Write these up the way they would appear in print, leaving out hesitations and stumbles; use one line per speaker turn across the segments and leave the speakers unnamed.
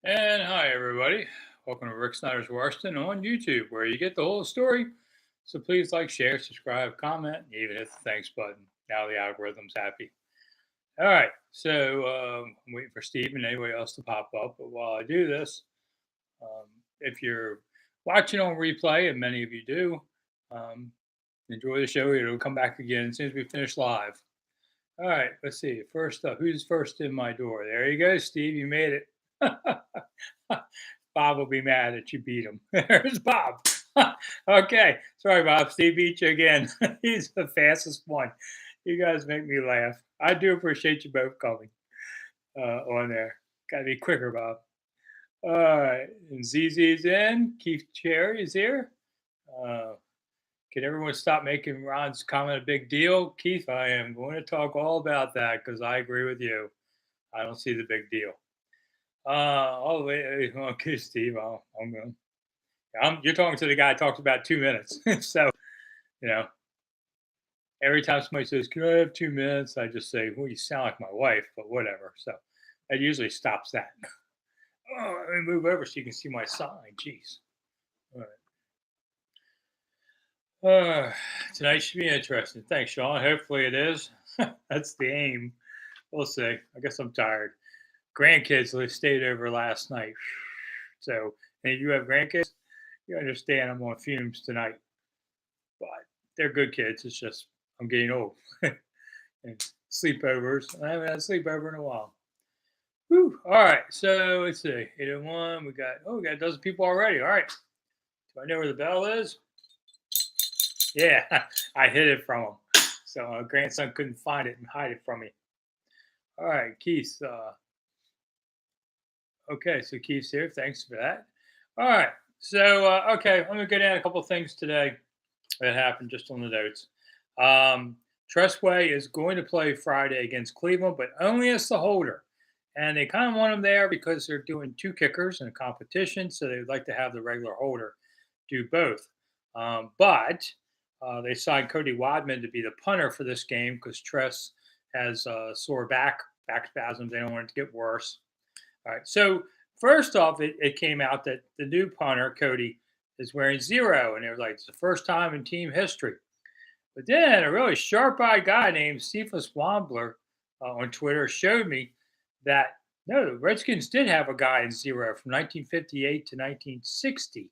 And hi, everybody. Welcome to Rick Snider's Washington on YouTube, where you get the whole story. So please like, share, subscribe, comment, and even hit the thanks button. Now the algorithm's happy. All right. So I'm waiting for Steve and anybody else to pop up. But while I do this, um, if you're watching on replay, and many of you do, um, enjoy the show. It'll come back again as soon as we finish live. All right. Let's see. First up, who's first in my door? There you go, Steve. You made it. Bob will be mad that you beat him. There's Bob. Okay. Sorry, Bob. Steve beat you again. He's the fastest one. You guys make me laugh. I do appreciate you both coming on there. Got to be quicker, Bob. All right. And ZZ's in. Keith Cherry is here. Uh, can everyone stop making Ron's comment a big deal? Keith, I am going to talk all about that because I agree with you. I don't see the big deal. Okay, Steve. I'm going. You're talking to the guy who talks about 2 minutes. So, you know, every time somebody says, "Can I have 2 minutes?" I just say, "Well, you sound like my wife," but whatever. So that usually stops that. Oh, let me move over so you can see my sign. Jeez. All right. Tonight should be interesting. Thanks, Sean. Hopefully it is. That's the aim. We'll see. I guess I'm tired. Grandkids, they stayed over last night. So, and if you have grandkids, you understand I'm on fumes tonight. But they're good kids. It's just I'm getting old. And sleepovers. I haven't had a sleepover in a while. Whew. All right. So let's see. 801. We got a dozen people already. All right. Do I know where the bell is? Yeah. I hid it from him. So my grandson couldn't find it and hide it from me. All right, Keith. Okay, so Keith's here. Thanks for that. All right. So okay, let me go down a couple of things today that happened just on the notes. Um, Tressway is going to play Friday against Cleveland, but only as the holder. And they kind of want him there because they're doing two kickers in a competition, so they'd like to have the regular holder do both. But they signed Cody Wadman to be the punter for this game because Tress has sore back spasms. They don't want it to get worse. All right. So first off, it came out that the new punter, Cody, is wearing zero. And it was like, it's the first time in team history. But then a really sharp-eyed guy named Cephas Wambler on Twitter showed me that no, the Redskins did have a guy in zero from 1958 to 1960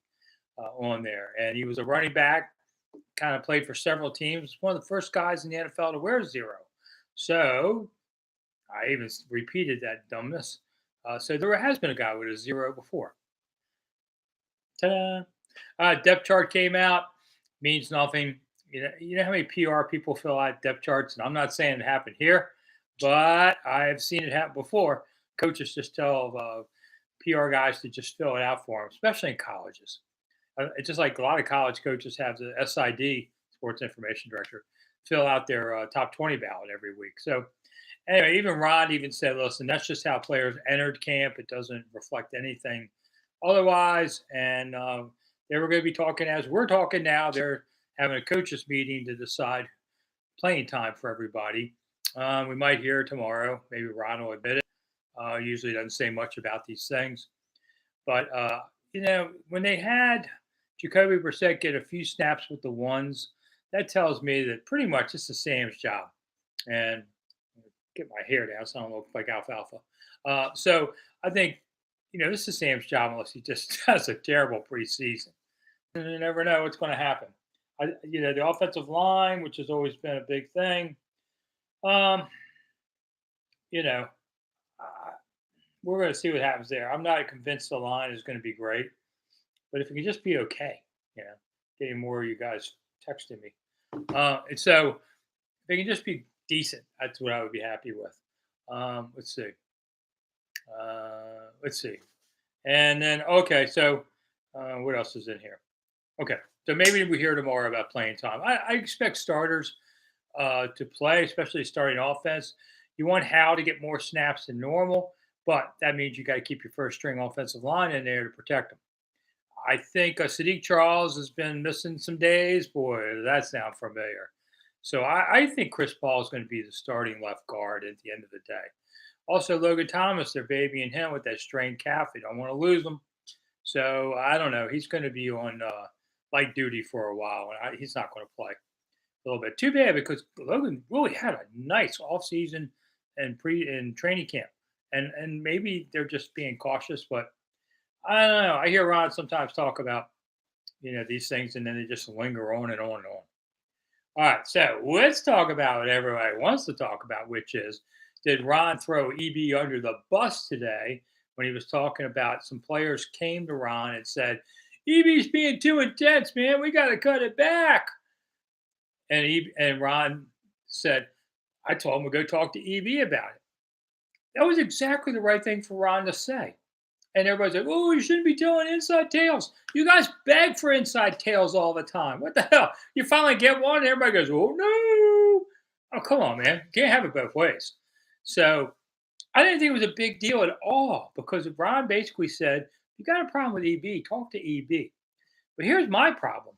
on there, and he was a running back. Kind of played for several teams. One of the first guys in the NFL to wear zero. So I even repeated that dumbness. So there has been a guy with a zero before. Ta-da! Depth chart came out. Means nothing. You know how many PR people fill out depth charts, and I'm not saying it happened here, but I've seen it happen before. Coaches just tell PR guys to just fill it out for them, especially in colleges. It's just like a lot of college coaches have the SID, Sports Information Director, fill out their top 20 ballot every week. So anyway, even Ron even said, "Listen, that's just how players entered camp. It doesn't reflect anything otherwise." And they were going to be talking as we're talking now. They're having a coaches meeting to decide playing time for everybody. We might hear tomorrow. Maybe Ron will admit it. Usually doesn't say much about these things, but when they had Jacoby Brissett get a few snaps with the ones, that tells me that pretty much it's the Sam's job. And get my hair down so I don't look like alfalfa. So I think, this is Sam's job unless he just has a terrible preseason. And you never know what's going to happen. The offensive line, which has always been a big thing, um, you know, uh, we're going to see what happens there. I'm not convinced the line is going to be great, but if it can just be okay, you know, getting more of you guys texting me. And so if it can just be decent, that's what I would be happy with. Let's see. Let's see. And then, okay, so what else is in here? Okay, so maybe we hear tomorrow about playing time. I expect starters to play, especially starting offense. You want Howe to get more snaps than normal, but that means you got to keep your first string offensive line in there to protect them. I think Sadiq Charles has been missing some days. Boy, does that sound familiar. So I think Chris Paul is going to be the starting left guard at the end of the day. Also, Logan Thomas, they're babying him with that strained calf. They don't want to lose him. So I don't know. He's going to be on light duty for a while, and he's not going to play a little bit. Too bad because Logan really had a nice offseason and training camp, and maybe they're just being cautious. But I don't know. I hear Ron sometimes talk about these things, and then they just linger on and on and on. All right, so let's talk about what everybody wants to talk about, which is did Ron throw EB under the bus today when he was talking about some players came to Ron and said, EB's being too intense, man. We got to cut it back. And Ron said, I told him to go talk to EB about it. That was exactly the right thing for Ron to say. And everybody's like, oh, you shouldn't be telling inside tales. You guys beg for inside tales all the time. What the hell? You finally get one, and everybody goes, oh, no. Oh, come on, man. You can't have it both ways. So I didn't think it was a big deal at all because Ron basically said, you got a problem with EB, talk to EB. But here's my problem.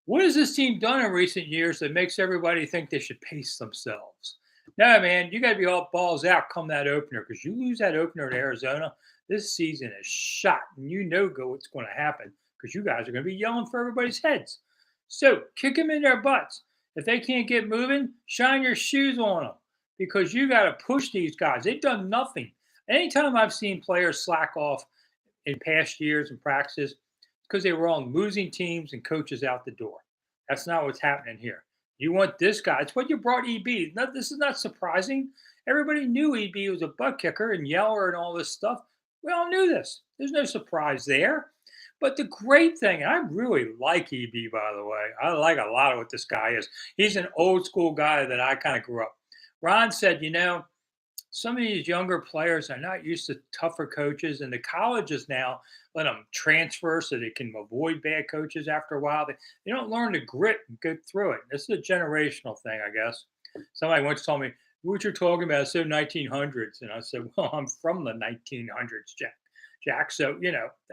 What has this team done in recent years that makes everybody think they should pace themselves? No, man, you got to be all balls out come that opener because you lose that opener to Arizona, this season is shot, and what's going to happen because you guys are going to be yelling for everybody's heads. So kick them in their butts. If they can't get moving, shine your shoes on them because you got to push these guys. They've done nothing. Anytime I've seen players slack off in past years and practices, because they were on losing teams and coaches out the door. That's not what's happening here. You want this guy. It's what you brought EB. This is not surprising. Everybody knew EB was a butt kicker and yeller and all this stuff. We all knew this. There's no surprise there. But the great thing, and I really like EB, by the way. I like a lot of what this guy is. He's an old school guy that I kind of grew up. Ron said, some of these younger players are not used to tougher coaches, and the colleges now let them transfer so they can avoid bad coaches after a while. They don't learn to grit and get through it. This is a generational thing, I guess. Somebody once told me, what you're talking about is so 1900s. And I said, well, I'm from the 1900s, Jack. So,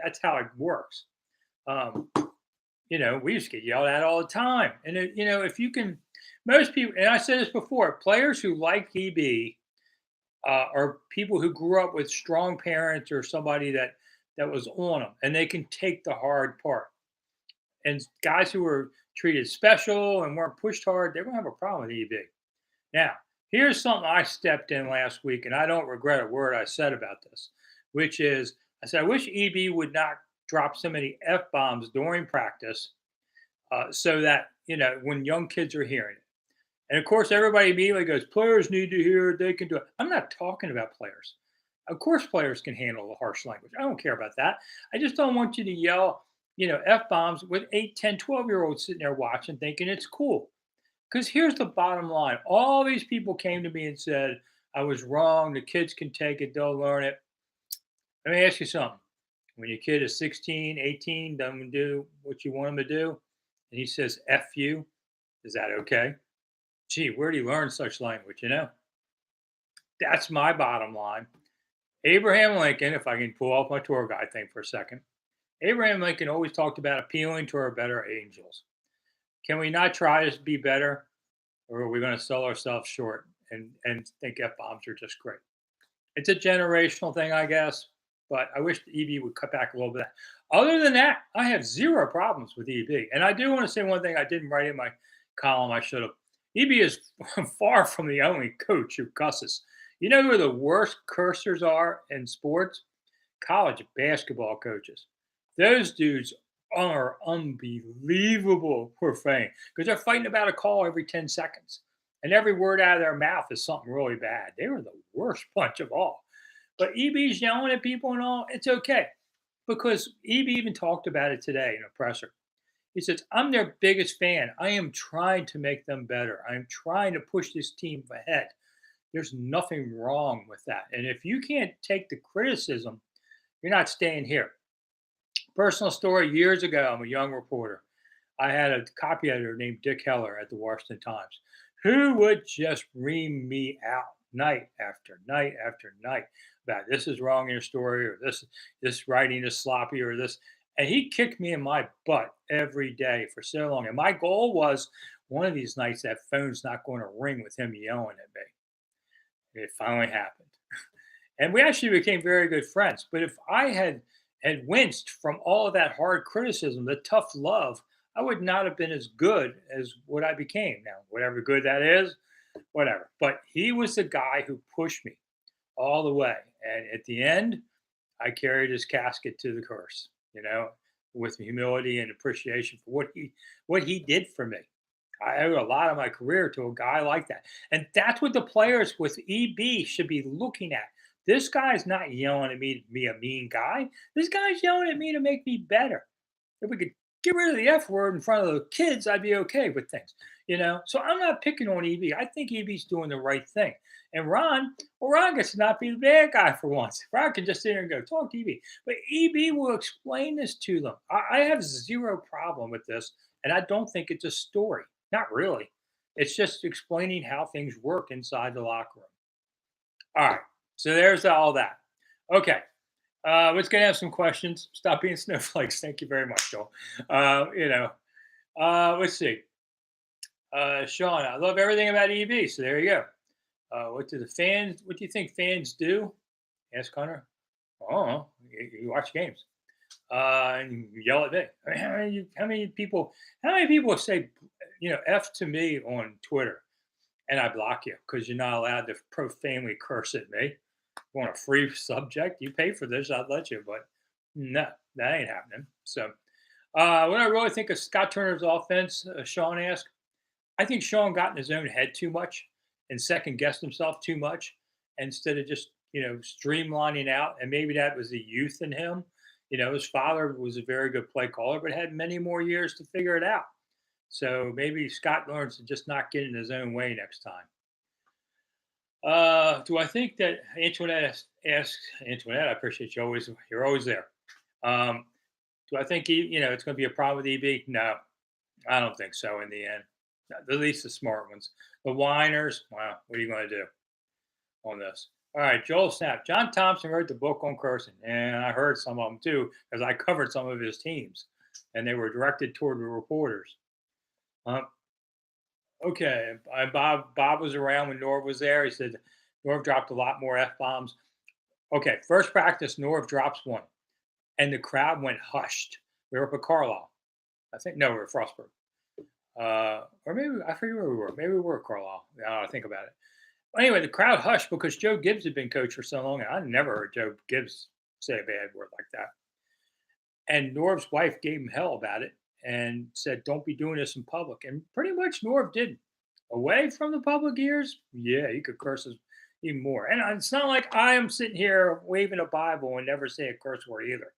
that's how it works. We used to get yelled at all the time. And, if you can, most people, and I said this before, players who like EB, or people who grew up with strong parents or somebody that was on them and they can take the hard part. And guys who were treated special and weren't pushed hard, they won't have a problem with EB. Now, here's something I stepped in last week, and I don't regret a word I said about this, which is I said, I wish EB would not drop so many F-bombs during practice so that, when young kids are hearing it. And of course, everybody immediately goes, players need to hear it. They can do it. I'm not talking about players. Of course, players can handle the harsh language. I don't care about that. I just don't want you to yell, F-bombs with 8, 10, 12-year-olds sitting there watching thinking it's cool. Because here's the bottom line. All these people came to me and said, I was wrong. The kids can take it. They'll learn it. Let me ask you something. When your kid is 16, 18, doesn't do what you want him to do, and he says F you, is that okay? Gee, where do you learn such language, That's my bottom line. Abraham Lincoln, if I can pull off my tour guide thing for a second, Abraham Lincoln always talked about appealing to our better angels. Can we not try to be better, or are we going to sell ourselves short and think F-bombs are just great? It's a generational thing, I guess, but I wish the EB would cut back a little bit. Other than that, I have zero problems with EB. And I do want to say one thing I didn't write in my column. I should have. EB is far from the only coach who cusses. You know who the worst cursers are in sports? College basketball coaches. Those dudes are unbelievable profane because they're fighting about a call every 10 seconds. And every word out of their mouth is something really bad. They were the worst bunch of all. But EB's yelling at people and all, it's okay. Because EB even talked about it today in a presser. He says, I'm their biggest fan. I am trying to make them better. I am trying to push this team ahead. There's nothing wrong with that. And if you can't take the criticism, you're not staying here. Personal story, years ago, I'm a young reporter. I had a copy editor named Dick Heller at the Washington Times who would just ream me out night after night after night about this is wrong in your story or this writing is sloppy or this. And he kicked me in my butt every day for so long. And my goal was one of these nights that phone's not going to ring with him yelling at me. It finally happened. And we actually became very good friends. But if I had winced from all of that hard criticism, the tough love, I would not have been as good as what I became now. Whatever good that is, whatever. But he was the guy who pushed me all the way. And at the end, I carried his casket to the curse, with humility and appreciation for what he did for me. I owe a lot of my career to a guy like that. And that's what the players with EB should be looking at. This guy's not yelling at me to be a mean guy. This guy's yelling at me to make me better. If we could get rid of the F word in front of the kids, I'd be okay with things. So I'm not picking on EB. I think EB's doing the right thing. And Ron gets to not be the bad guy for once. Ron can just sit there and go, talk to EB. But EB will explain this to them. I have zero problem with this. And I don't think it's a story. Not really. It's just explaining how things work inside the locker room. All right. So there's all that. Okay. Let's get have some questions. Stop being snowflakes. Thank you very much, Joel. Let's see. Sean, I love everything about EB. So there you go. What do you think fans do? Ask Connor. Oh, you watch games. And you yell at me. I mean, how many people say, F to me on Twitter and I block you because you're not allowed to profanely curse at me? You want a free subject? You pay for this, I'd let you, but no, that ain't happening. So, what I really think of Scott Turner's offense, Sean asked, I think Sean got in his own head too much and second guessed himself too much instead of just, streamlining out. And maybe that was the youth in him. His father was a very good play caller, but had many more years to figure it out. So maybe Scott learns to just not get in his own way next time. Do I think that Antoinette asks Antoinette? I appreciate you're always there. Do I think it's going to be a problem with EB? No, I don't think so. In the end, at least the smart ones, the whiners. Wow, what are you going to do on this? All right, Joel Snap. John Thompson wrote the book on cursing, and I heard some of them too because I covered some of his teams, and they were directed toward the reporters. Okay, Bob was around when Norv was there. He said Norv dropped a lot more F bombs. Okay, first practice, Norv drops one, and the crowd went hushed. We were up at Carlisle. I think no, we were at Frostburg. Or maybe I forget where we were. Maybe we were at Carlisle. Now I think about it. Anyway, the crowd hushed because Joe Gibbs had been coach for so long, and I never heard Joe Gibbs say a bad word like that. And Norv's wife gave him hell about it and said, "Don't be doing this in public." And pretty much Norv didn't. Away from the public ears, yeah, he could curse us even more. And it's not like I am sitting here waving a Bible and never say a curse word either.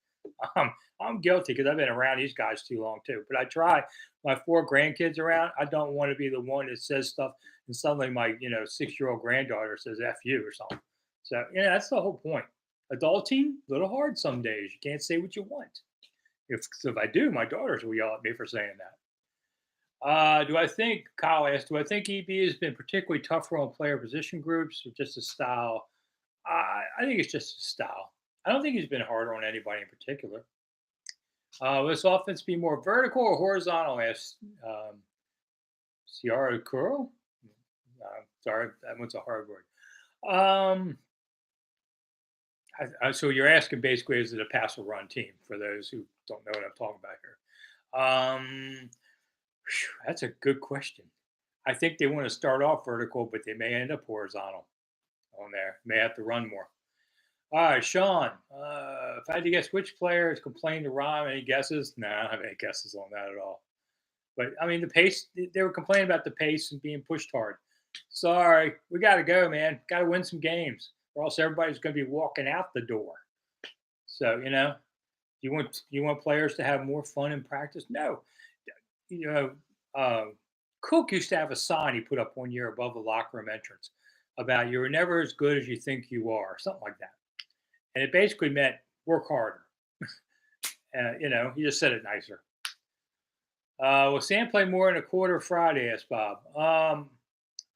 I'm guilty because I've been around these guys too long too. But I try. My 4 grandkids around, I don't want to be the one that says stuff and suddenly my 6-year-old granddaughter says "F you" or something. So that's the whole point. Adulting, a little hard some days. You can't say what you want. If I do, my daughters will yell at me for saying that. Do I think, Kyle asked, do I think EB has been particularly tougher on player position groups or just a style? I think it's just a style. I don't think he's been harder on anybody in particular. Will this offense be more vertical or horizontal? Asked Ciara Curl. Sorry, that one's a hard word. So you're asking basically, is it a pass or run team for those who don't know what I'm talking about here? That's a good question. I think they want to start off vertical, but they may end up horizontal on there. May have to run more. All right, Sean. If I had to guess which player has complained to Ron, any guesses? No, I don't have any guesses on that at all. But I mean, the pace, they were complaining about the pace and being pushed hard. Sorry, we got to go, man. Got to win some games, or else everybody's going to be walking out the door. So, you want players to have more fun in practice? No. Cook used to have a sign he put up one year above the locker room entrance about "you're never as good as you think you are," something like that. And it basically meant work harder. He just said it nicer. Will Sam play more in a quarter Friday? Asked Bob.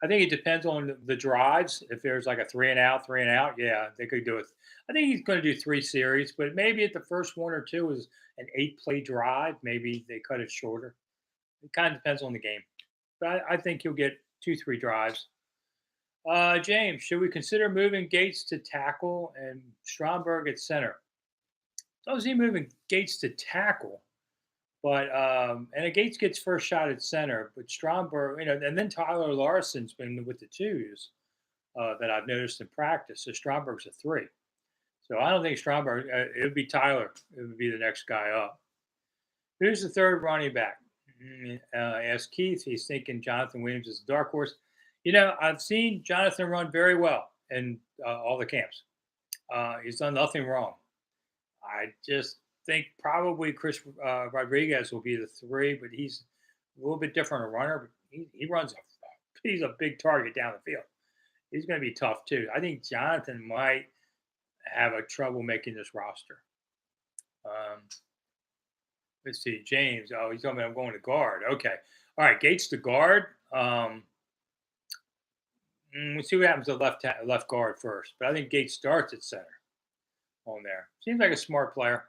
I think it depends on the drives. If there's like a 3 and out, yeah, they could do it. I think he's going to do 3 series, but maybe at the first 1 or 2 is an 8-play drive. Maybe they cut it shorter. It kind of depends on the game. But I think he'll get 2-3 drives. James, should we consider moving Gates to tackle and Stromberg at center? So I was he moving Gates to tackle, but and Gates gets first shot at center, but Stromberg, and then Tyler Larson's been with the twos that I've noticed in practice. So Stromberg's a three. So I don't think Stromberg. It would be Tyler. It would be the next guy up. Who's the third running back? Asked Keith. He's thinking Jonathan Williams is a dark horse. I've seen Jonathan run very well in all the camps. He's done nothing wrong. I just think probably Chris Rodriguez will be the three, but he's a little bit different a runner. But he runs he's a big target down the field. He's going to be tough too. I think Jonathan might have a trouble making this roster. Um, let's see, James. Oh, he's telling me I'm going to guard. Okay, all right. Gates to guard. We'll see what happens to left guard first. But I think Gates starts at center on there. Seems like a smart player.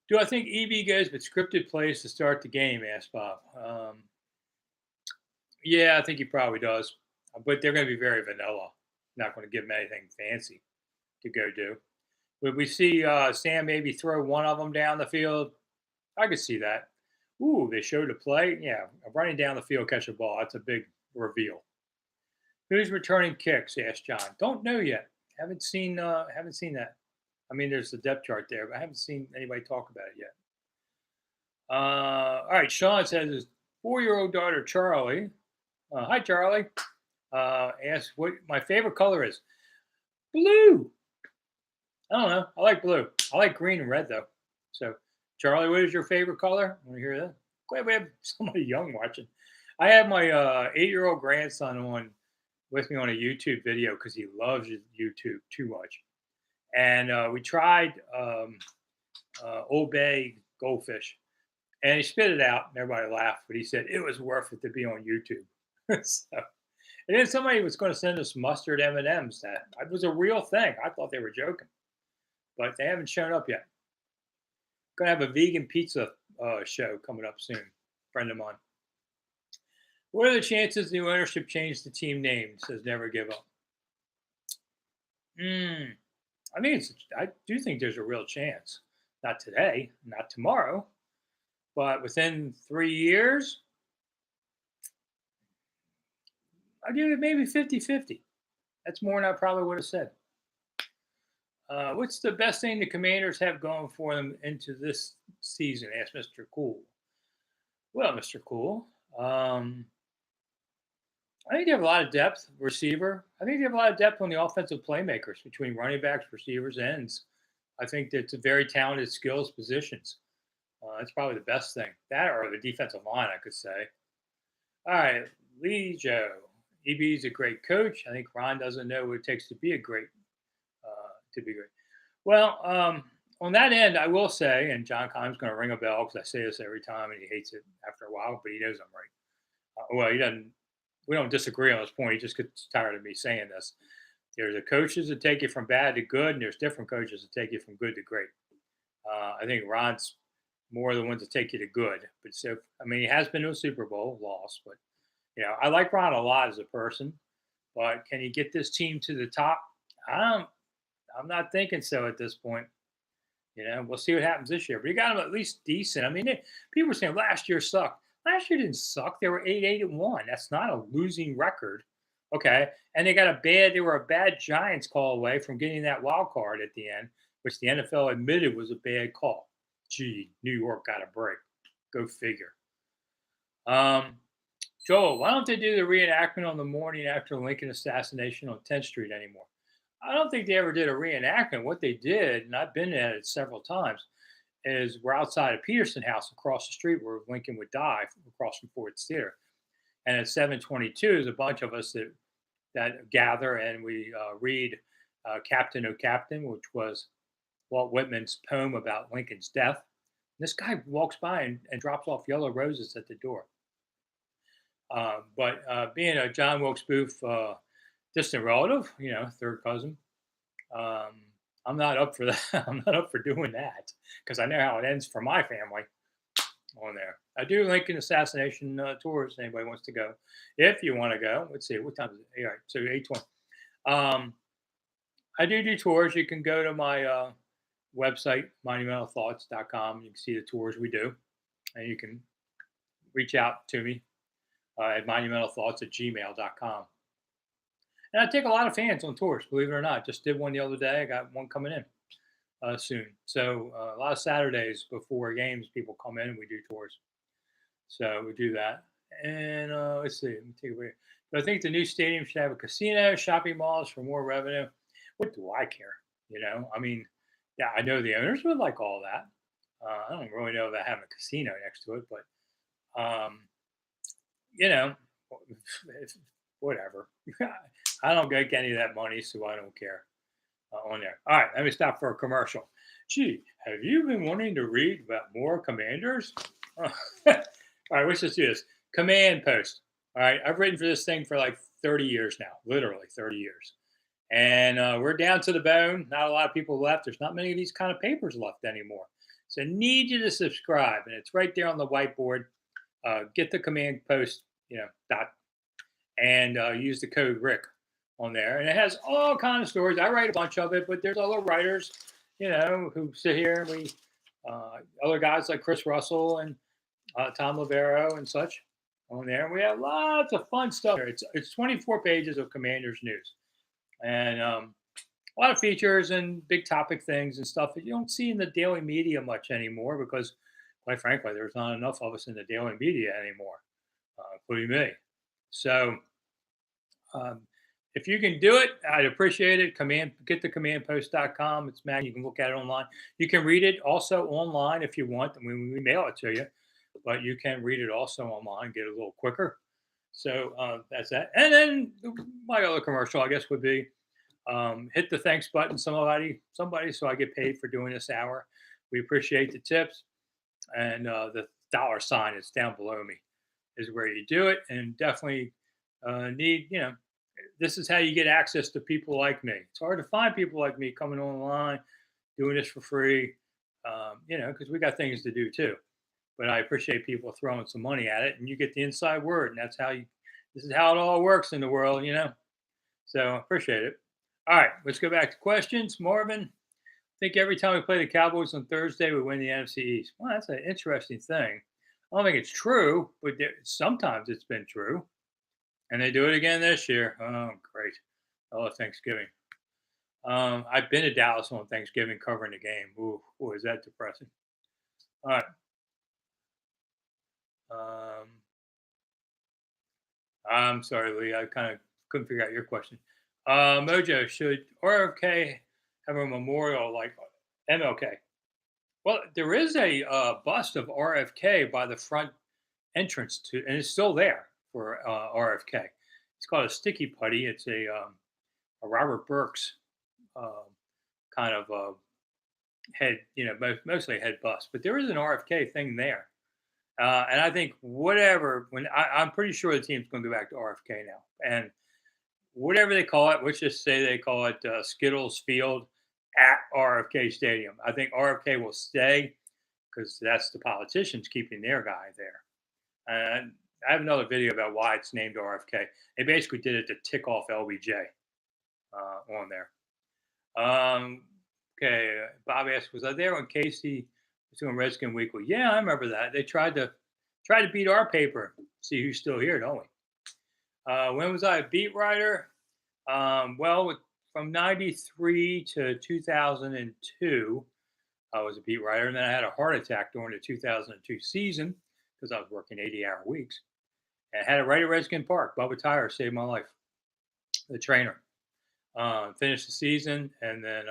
Do I think EB goes with scripted plays to start the game? Asked Bob. Yeah, I think he probably does. But they're going to be very vanilla. Not going to give him anything fancy to go do. Would we see Sam maybe throw one of them down the field? I could see that. Ooh, they showed a play. Yeah, running down the field, catch a ball. That's a big reveal. Who's returning kicks? Asked John. Don't know yet. Haven't seen that. I mean, there's the depth chart there, but I haven't seen anybody talk about it yet. All right, Sean says his 4-year-old daughter Charlie. Hi, Charlie. Asked what my favorite color is. Blue. I don't know. I like blue. I like green and red though. So, Charlie, what is your favorite color? I want to hear that. Glad we have somebody young watching. I have my 8-year-old grandson on with me on a YouTube video because he loves YouTube too much. And we tried Old Bay goldfish, and he spit it out, and everybody laughed. But he said it was worth it to be on YouTube. So, and then somebody was going to send us mustard M&Ms. That was a real thing. I thought they were joking, but they haven't shown up yet. Going to have a vegan pizza show coming up soon. Friend of mine. What are the chances the ownership change the team name? Says Never Give Up. I do think there's a real chance. Not today, not tomorrow, but within 3 years, I'll give it maybe 50-50. That's more than I probably would have said. What's the best thing the Commanders have going for them into this season? Asked Mr. Cool. Well, Mr. Cool, I think they have a lot of depth, receiver. I think they have a lot of depth on the offensive playmakers between running backs, receivers, ends. I think that it's a very talented skills positions. That's probably the best thing. That or the defensive line, I could say. All right, Lee Joe. EB is a great coach. I think Ron doesn't know what it takes to be great. Well, on that end, I will say, and John Connor's going to ring a bell because I say this every time, and he hates it after a while, but he knows I'm right. Well, he doesn't. We don't disagree on this point. He just gets tired of me saying this. There's the coaches that take you from bad to good, and there's different coaches that take you from good to great. I think Ron's more the ones that take you to good. But so, I mean, he has been to a Super Bowl, lost, but I like Ron a lot as a person. But can he get this team to the top? I'm not thinking so at this point. We'll see what happens this year. But he got them at least decent. I mean, people were saying last year sucked. Last year didn't suck. They were 8-8-1. That's not a losing record. Okay. And they were a bad Giants call away from getting that wild card at the end, which the NFL admitted was a bad call. Gee, New York got a break. Go figure. Joel, why don't they do the reenactment on the morning after the Lincoln assassination on 10th Street anymore? I don't think they ever did a reenactment. What they did, and I've been at it several times, is we're outside of Peterson House across the street where Lincoln would die across from Ford's Theater. And at 7:22, there's a bunch of us that gather and we read Captain O' Captain, which was Walt Whitman's poem about Lincoln's death. And this guy walks by and drops off yellow roses at the door. But being a John Wilkes Booth distant relative, third cousin, I'm not up for that. I'm not up for doing that because I know how it ends for my family. on there. I do Lincoln assassination tours. Anybody wants to go? If you want to go, let's see what time is it? All right, so 8:20. Um, I do tours. You can go to my website, monumentalthoughts.com. You can see the tours we do, and you can reach out to me at monumentalthoughts@gmail.com. And I take a lot of fans on tours, believe it or not. Just did one the other day. I got one coming in soon. So a lot of Saturdays before games, people come in and we do tours. So we do that. And let's see, let me take a break. But I think the new stadium should have a casino, shopping malls for more revenue. What do I care? I mean, yeah, I know the owners would like all that. I don't really know about having a casino next to it, but you know, whatever. I don't get any of that money, so I don't care on there. All right, let me stop for a commercial. Gee, have you been wanting to read about more commanders? All right, let's just do this. Command post. All right, I've written for this thing for like 30 years now, literally 30 years. And we're down to the bone. Not a lot of people left. There's not many of these kind of papers left anymore. So I need you to subscribe, and it's right there on the whiteboard. Get the command post, dot, and use the code Rick on there, and it has all kinds of stories. I write a bunch of it, but there's other writers, who sit here and we, other guys like Chris Russell and Tom Lavero and such on there. We have lots of fun stuff there. It's 24 pages of Commanders news, and a lot of features and big topic things and stuff that you don't see in the daily media much anymore because, quite frankly, there's not enough of us in the daily media anymore, including me. So if you can do it, I'd appreciate it. Get to commandpost.com. It's man, you can look at it online. You can read it also online if you want. I mean, we mail it to you, but you can read it also online, get it a little quicker. So that's that. And then my other commercial, I guess, would be hit the thanks button, somebody, so I get paid for doing this hour. We appreciate the tips, and the $sign is down below me is where you do it, and definitely this is how you get access to people like me. It's hard to find people like me coming online, doing this for free, because we got things to do too. But I appreciate people throwing some money at it, and you get the inside word, and that's how this is how it all works in the world, So I appreciate it. All right, let's go back to questions. Marvin, I think every time we play the Cowboys on Thursday, we win the NFC East. Well, that's an interesting thing. I don't think it's true, but sometimes it's been true. And they do it again this year. Oh, great. I love Thanksgiving. I've been to Dallas on Thanksgiving covering the game. Ooh, is that depressing? All right. I'm sorry, Lee. I kind of couldn't figure out your question. Mojo, should RFK have a memorial like MLK? Well, there is a bust of RFK by the front entrance and it's still there for RFK. It's called a sticky putty. It's a Robert Burks kind of head, mostly a head bust. But there is an RFK thing there. And I think I'm pretty sure the team's going to go back to RFK now. And whatever they call it, let's just say they call it Skittles Field at RFK Stadium. I think RFK will stay because that's the politicians keeping their guy there. And I have another video about why it's named RFK. They basically did it to tick off LBJ on there. Okay, Bob asked, was I there when Casey was doing Redskin Weekly? Yeah, I remember that. They tried to beat our paper. See who's still here, don't we? When was I a beat writer? From 93 to 2002, I was a beat writer. And then I had a heart attack during the 2002 season because I was working 80-hour weeks. And I had to write at Redskin Park. Bubba Tyler saved my life, the trainer. Finished the season and then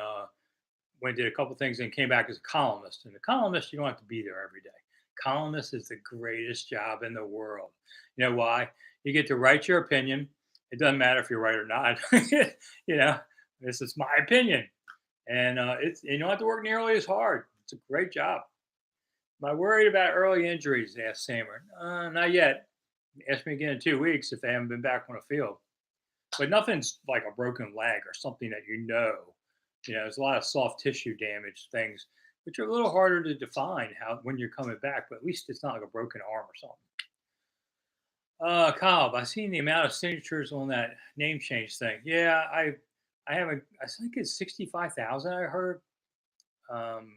went did a couple things and came back as a columnist. And the columnist, you don't have to be there every day. Columnist is the greatest job in the world. You know why? You get to write your opinion. It doesn't matter if you're right or not. This is my opinion. And you don't have to work nearly as hard. It's a great job. Am I worried about early injuries? Asked Samer. Not yet. Ask me again in 2 weeks if they haven't been back on the field. But nothing's like a broken leg or something that there's a lot of soft tissue damage things. which are a little harder to define how when you're coming back, but at least it's not like a broken arm or something. Kyle, I seen the amount of signatures on that name change thing. Yeah, I haven't. I think it's 65,000. I heard. Um,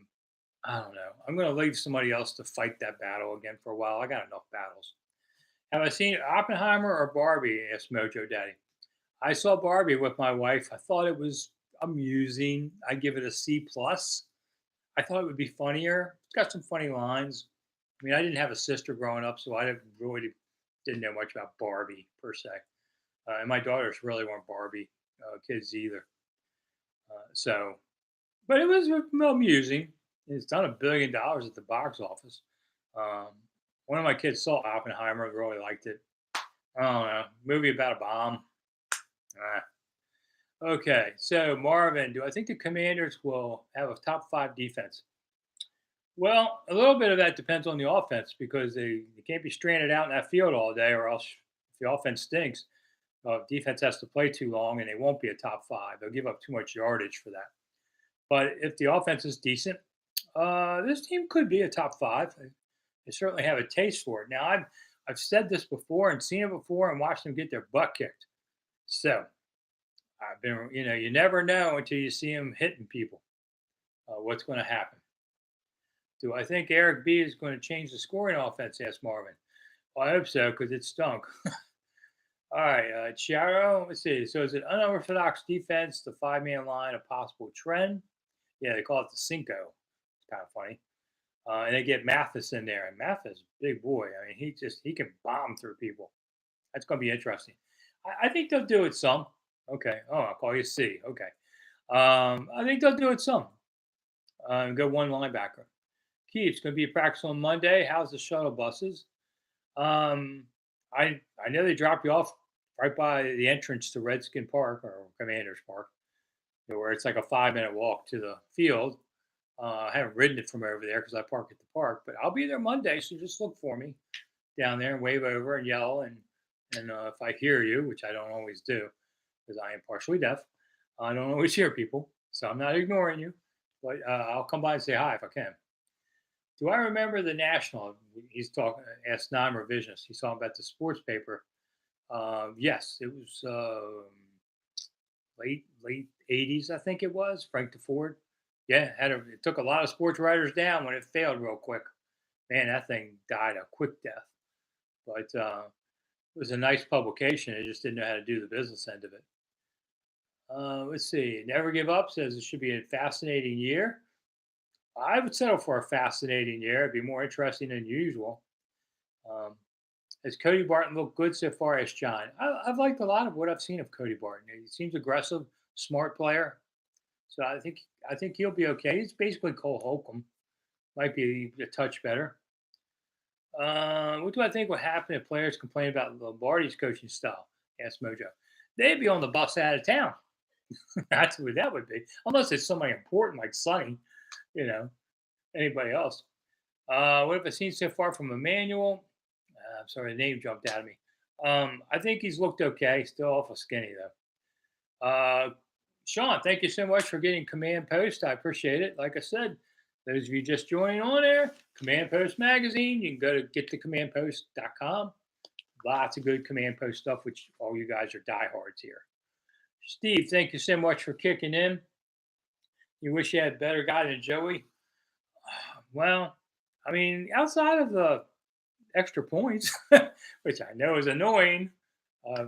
I don't know. I'm going to leave somebody else to fight that battle again for a while. I got enough battles. Have I seen Oppenheimer or Barbie? Asked Mojo Daddy. I saw Barbie with my wife. I thought it was amusing. I give it a C plus. I thought it would be funnier. It's got some funny lines. I mean, I didn't have a sister growing up, so I really didn't know much about Barbie per se. And my daughters really weren't Barbie kids either. So, but it was amusing. It's done $1 billion at the box office. Um, one of my kids saw Oppenheimer, really liked it. I don't know, movie about a bomb. Ah. Okay, so Marvin, do I think the Commanders will have a top five defense? Well, a little bit of that depends on the offense because they can't be stranded out in that field all day, or else if the offense stinks, defense has to play too long, and they won't be a top five. They'll give up too much yardage for that. But if the offense is decent, this team could be a top five. They certainly have a taste for it. Now, I've said this before and seen it before and watched them get their butt kicked. So I've been, you never know until you see them hitting people. What's going to happen? Do I think Eric B is going to change the scoring offense? Asked Marvin. Well, I hope so because it stunk. All right, Chiaro. Let's see. So is it unorthodox defense, the five-man line, a possible trend? Yeah, they call it the Cinco. It's kind of funny. And they get Mathis in there, and Mathis, big boy. I mean, he can bomb through people. That's going to be interesting. I think they'll do it some. Okay. Oh, I'll call you C. Okay. I think they'll do it some. Go one linebacker. Keith, it's going to be a practice on Monday. How's the shuttle buses? Um, I know they drop you off right by the entrance to Redskin Park or Commanders Park, where it's like a 5-minute walk to the field. I haven't ridden it from over there because I park at the park, but I'll be there Monday, so just look for me down there and wave over and yell. And if I hear you, which I don't always do because I am partially deaf, I don't always hear people, so I'm not ignoring you, but I'll come by and say hi if I can. Do I remember the National? He's talking. Asked non-revisionist. He's talking about the sports paper. Yes, it was late '80s, I think it was. Frank DeFord. Yeah, it took a lot of sports writers down when it failed real quick. Man, that thing died a quick death. But it was a nice publication. It just didn't know how to do the business end of it. Let's see. Never Give Up says it should be a fascinating year. I would settle for a fascinating year. It'd be more interesting than usual. Um, has Cody Barton looked good so far? Asked John. I've liked a lot of what I've seen of Cody Barton. He seems aggressive, smart player. So I think he'll be okay. He's basically Cole Holcomb. Might be a touch better. What do I think will happen if players complain about Lombardi's coaching style? Asked Mojo. They'd be on the bus out of town. That's what that would be. Unless it's somebody important like Sonny, you know, anybody else. What have I seen so far from Emmanuel? I'm sorry, the name jumped out of me. I think he's looked okay. Still awful skinny though. Sean, thank you so much for getting Command Post. I appreciate it. Like I said, those of you just joining on there, Command Post Magazine, you can go to getthecommandpost.com. Lots of good Command Post stuff, which all you guys are diehards here. Steve, thank you so much for kicking in. You wish you had a better guy than Joey? Well, I mean, outside of the extra points, which I know is annoying,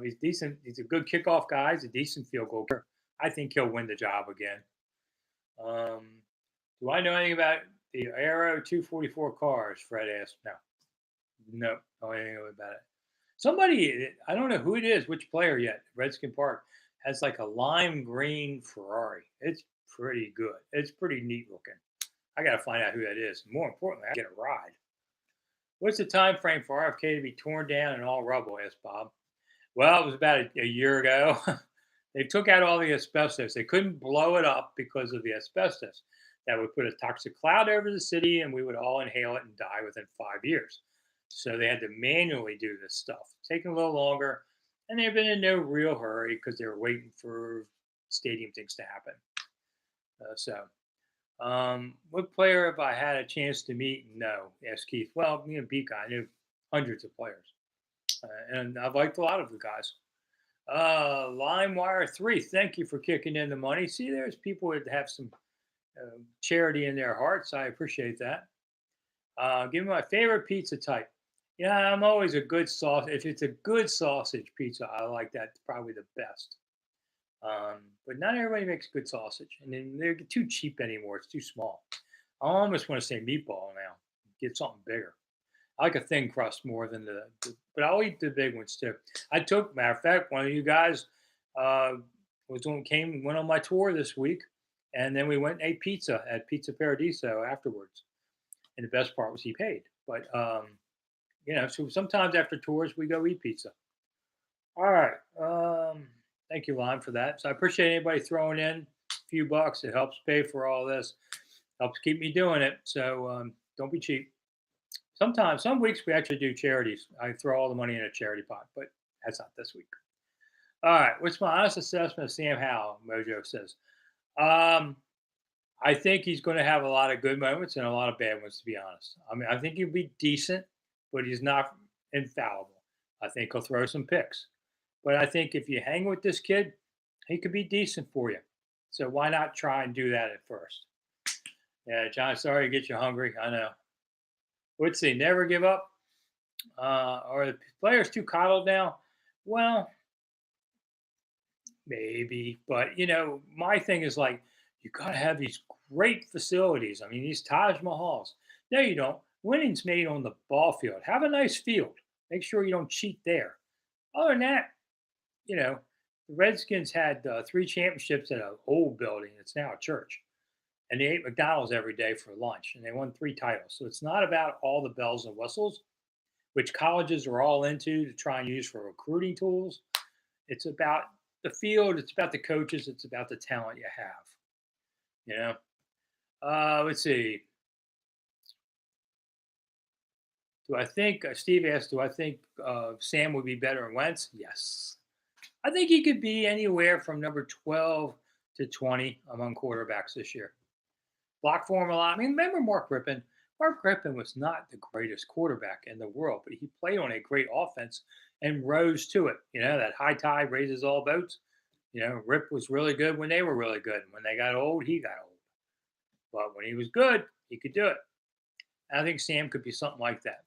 he's decent. He's a good kickoff guy. He's a decent field goal kicker. I think he'll win the job again. Do I know anything about the Aero 244 cars? Fred asked. No, don't know anything about it. Somebody, I don't know who it is, which player yet, Redskin Park, has like a lime green Ferrari. It's pretty good. It's pretty neat looking. I got to find out who that is. More importantly, I get a ride. What's the time frame for RFK to be torn down and all rubble? Asked Bob. Well, it was about a year ago. They took out all the asbestos. They couldn't blow it up because of the asbestos. That would put a toxic cloud over the city, and we would all inhale it and die within 5 years. So they had to manually do this stuff. Taking a little longer, and they've been in no real hurry because they were waiting for stadium things to happen. So What player have I had a chance to meet? No, asked Keith. Well, me and Pete, I knew hundreds of players, and I've liked a lot of the guys. LimeWire 3, thank you for kicking in the money. See, there's people that have some charity in their hearts. I appreciate that. Give me my favorite pizza type. Yeah, I'm always a good sauce. If it's a good sausage pizza, I like that probably the best. But not everybody makes good sausage, and then they're too cheap anymore. It's too small. I almost want to say meatball now. Get something bigger. I like a thin crust more than but I'll eat the big ones too. Matter of fact, one of you guys uh, went on my tour this week, and then we went and ate pizza at Pizza Paradiso afterwards. And the best part was he paid. But so sometimes after tours we go eat pizza. All right. Thank you, Lon, for that. So I appreciate anybody throwing in a few bucks. It helps pay for all this. Helps keep me doing it. So don't be cheap. Sometimes, some weeks we actually do charities. I throw all the money in a charity pot, but that's not this week. All right. What's my honest assessment of Sam Howell? Mojo says. Um, I think he's going to have a lot of good moments and a lot of bad ones, to be honest. I mean, I think he'll be decent, but he's not infallible. I think he'll throw some picks. But I think if you hang with this kid, he could be decent for you. So why not try and do that at first? Yeah, John, sorry to get you hungry. I know. Let's see, never give up. Are the players too coddled now? Well, maybe. But, my thing is like, you got to have these great facilities. I mean, these Taj Mahals. No, you don't. Winning's made on the ball field. Have a nice field. Make sure you don't cheat there. Other than that, the Redskins had 3 championships at an old building. It's now a church. And they ate McDonald's every day for lunch, and they won 3 titles. So it's not about all the bells and whistles, which colleges are all into to try and use for recruiting tools. It's about the field. It's about the coaches. It's about the talent you have. Let's see. Do I think Steve asked? Do I think Sam would be better than Wentz? Yes. I think he could be anywhere from number 12 to 20 among quarterbacks this year. Block for him a lot. I mean, remember Mark Rippon? Mark Rippon was not the greatest quarterback in the world, but he played on a great offense and rose to it. That high tide raises all boats. Rip was really good when they were really good. When they got old, he got old. But when he was good, he could do it. And I think Sam could be something like that.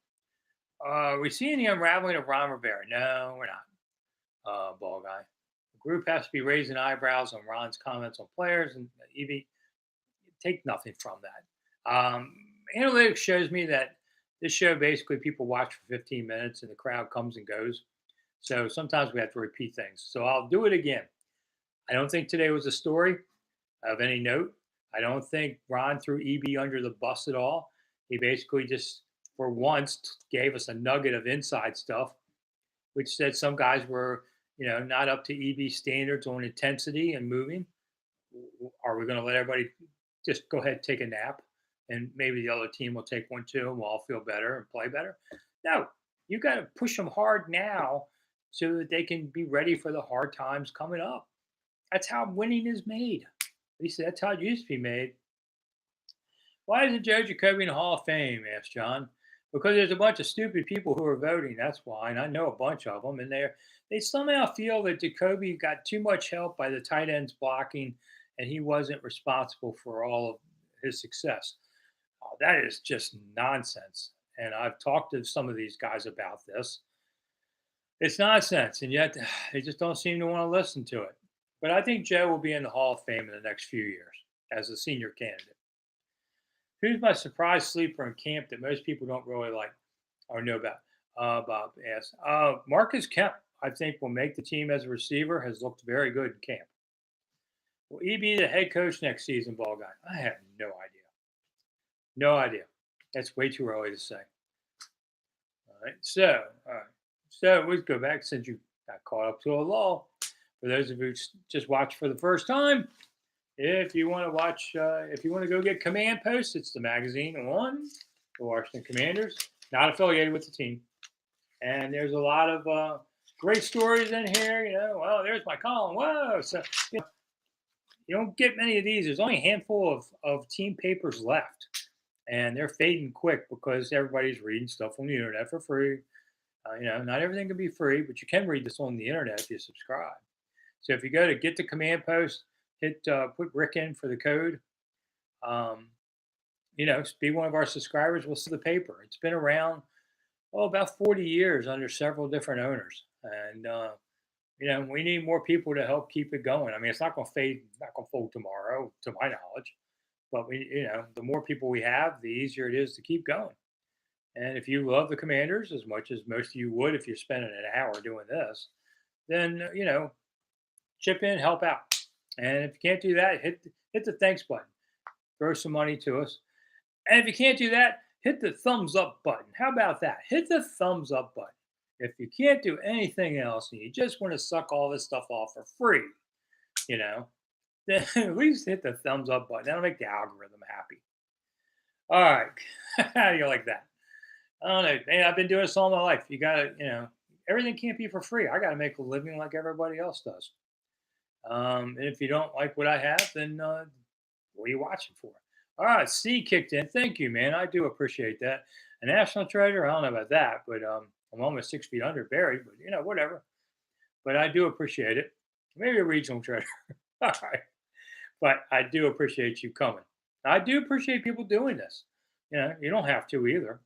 Are we seeing the unraveling of Ron Rivera? No, we're not. Ball guy. The group has to be raising eyebrows on Ron's comments on players, and Evie take nothing from that. Analytics shows me that this show basically people watch for 15 minutes and the crowd comes and goes. So sometimes we have to repeat things. So I'll do it again. I don't think today was a story of any note. I don't think Ron threw EB under the bus at all. He basically just, for once, gave us a nugget of inside stuff, which said some guys were, not up to EB standards on intensity and moving. Are we going to let everybody just go ahead and take a nap, and maybe the other team will take one too, and we'll all feel better and play better? No, you got to push them hard now so that they can be ready for the hard times coming up. That's how winning is made. At least that's how it used to be made. Why isn't Joe Jacoby in the Hall of Fame? Asked John. Because there's a bunch of stupid people who are voting. That's why, and I know a bunch of them, and they somehow feel that Jacoby got too much help by the tight ends blocking, and he wasn't responsible for all of his success. That is just nonsense. And I've talked to some of these guys about this. It's nonsense, and yet they just don't seem to want to listen to it. But I think Joe will be in the Hall of Fame in the next few years as a senior candidate. Who's my surprise sleeper in camp that most people don't really like or know about? Bob asked. Marcus Kemp, I think, will make the team as a receiver, has looked very good in camp. Will he be the head coach next season, ball guy? I have no idea. No idea. That's way too early to say. All right. So let's go back since you got caught up to a lull. For those of you who just watched for the first time, if you want to watch, if you want to go get Command Post, it's the magazine on the Washington Commanders, not affiliated with the team. And there's a lot of great stories in here. Well, there's my column. Whoa. So, You don't get many of these. There's only a handful of team papers left, and they're fading quick because everybody's reading stuff on the internet for free. Not everything can be free, but you can read this on the internet if you subscribe. So if you go to get the command post, hit put Rick in for the code. Um, be one of our subscribers. We'll see the paper. It's been around about 40 years under several different owners, and we need more people to help keep it going. I mean, it's not going to fade, not going to fold tomorrow, to my knowledge. But the more people we have, the easier it is to keep going. And if you love the Commanders as much as most of you would if you're spending an hour doing this, then chip in, help out. And if you can't do that, hit the thanks button, throw some money to us. And if you can't do that, hit the thumbs up button. How about that? Hit the thumbs up button. If you can't do anything else and you just want to suck all this stuff off for free, you know, then at least hit the thumbs up button. That'll make the algorithm happy. All right. How do you like that? I don't know. Man, I've been doing this all my life. You got to, everything can't be for free. I got to make a living like everybody else does. And if you don't like what I have, then what are you watching for? All right, C kicked in. Thank you, man. I do appreciate that. A national treasure? I don't know about that, but I'm almost 6 feet under buried, but whatever. But I do appreciate it. Maybe a regional treasure. All right. But I do appreciate you coming. I do appreciate people doing this. You don't have to either.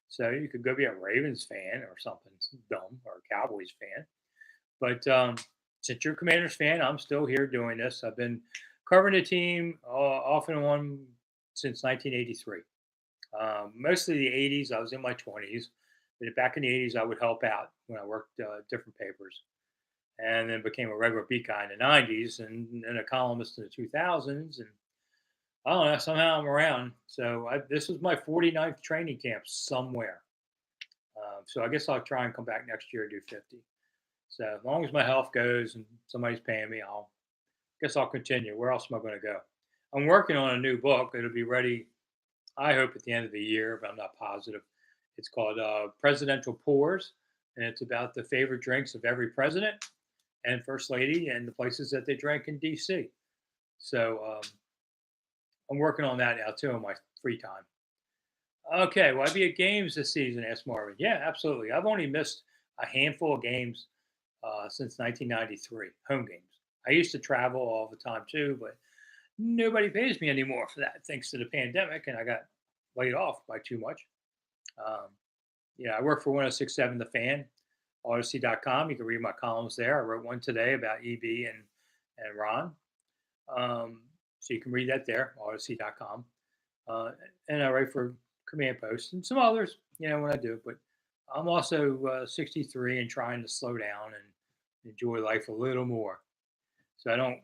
So you could go be a Ravens fan or something dumb or a Cowboys fan. But since you're a Commanders fan, I'm still here doing this. I've been covering the team off and on since 1983. Mostly the 80s. I was in my 20s. But back in the 80s, I would help out when I worked different papers. And then became a regular beat guy in the 90s and then a columnist in the 2000s. And I don't know, somehow I'm around. So this was my 49th training camp somewhere. So I guess I'll try and come back next year and do 50. So as long as my health goes and somebody's paying me, guess I'll continue. Where else am I going to go? I'm working on a new book. It'll be ready, I hope, at the end of the year, but I'm not positive. It's called Presidential Pours, and it's about the favorite drinks of every president and first lady and the places that they drink in D.C. So I'm working on that now too in my free time. Okay, will I be at games this season? Asked Marvin. Yeah, absolutely. I've only missed a handful of games since 1993, home games. I used to travel all the time too, but nobody pays me anymore for that thanks to the pandemic, and I got laid off by too much. I work for 1067 The Fan, Odyssey.com. You can read my columns there. I wrote one today about EB and Ron. So you can read that there, Odyssey.com. And I write for Command Post and some others, when I do. But I'm also 63 and trying to slow down and enjoy life a little more. So I don't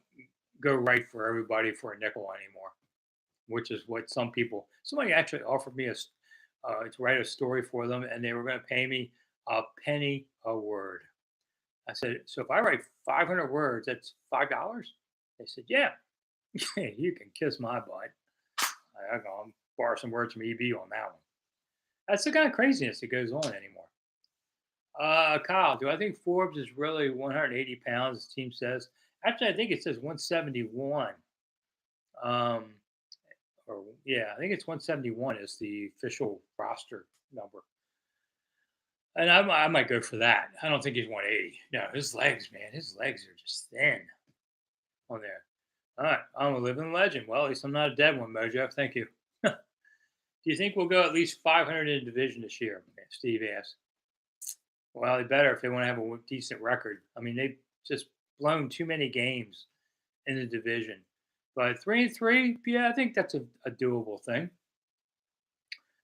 go right for everybody for a nickel anymore, which is what somebody actually offered me to write a story for them, and they were going to pay me a penny a word. I said, so if I write 500 words, that's $5? They said, yeah, you can kiss my butt. I'll borrow some words from EB on that one. That's the kind of craziness that goes on anymore. Kyle, do I think Forbes is really 180 pounds, the team says? Actually, I think it says 171. I think it's 171 is the official roster number. And I might go for that. I don't think he's 180. No, his legs are just thin on there. All right, I'm a living legend. Well, at least I'm not a dead one, Mojo. Thank you. Do you think we'll go at least 500 in the division this year? Steve asked. Well, they better if they want to have a decent record. I mean, they've just blown too many games in the division. But 3-3, yeah, I think that's a doable thing.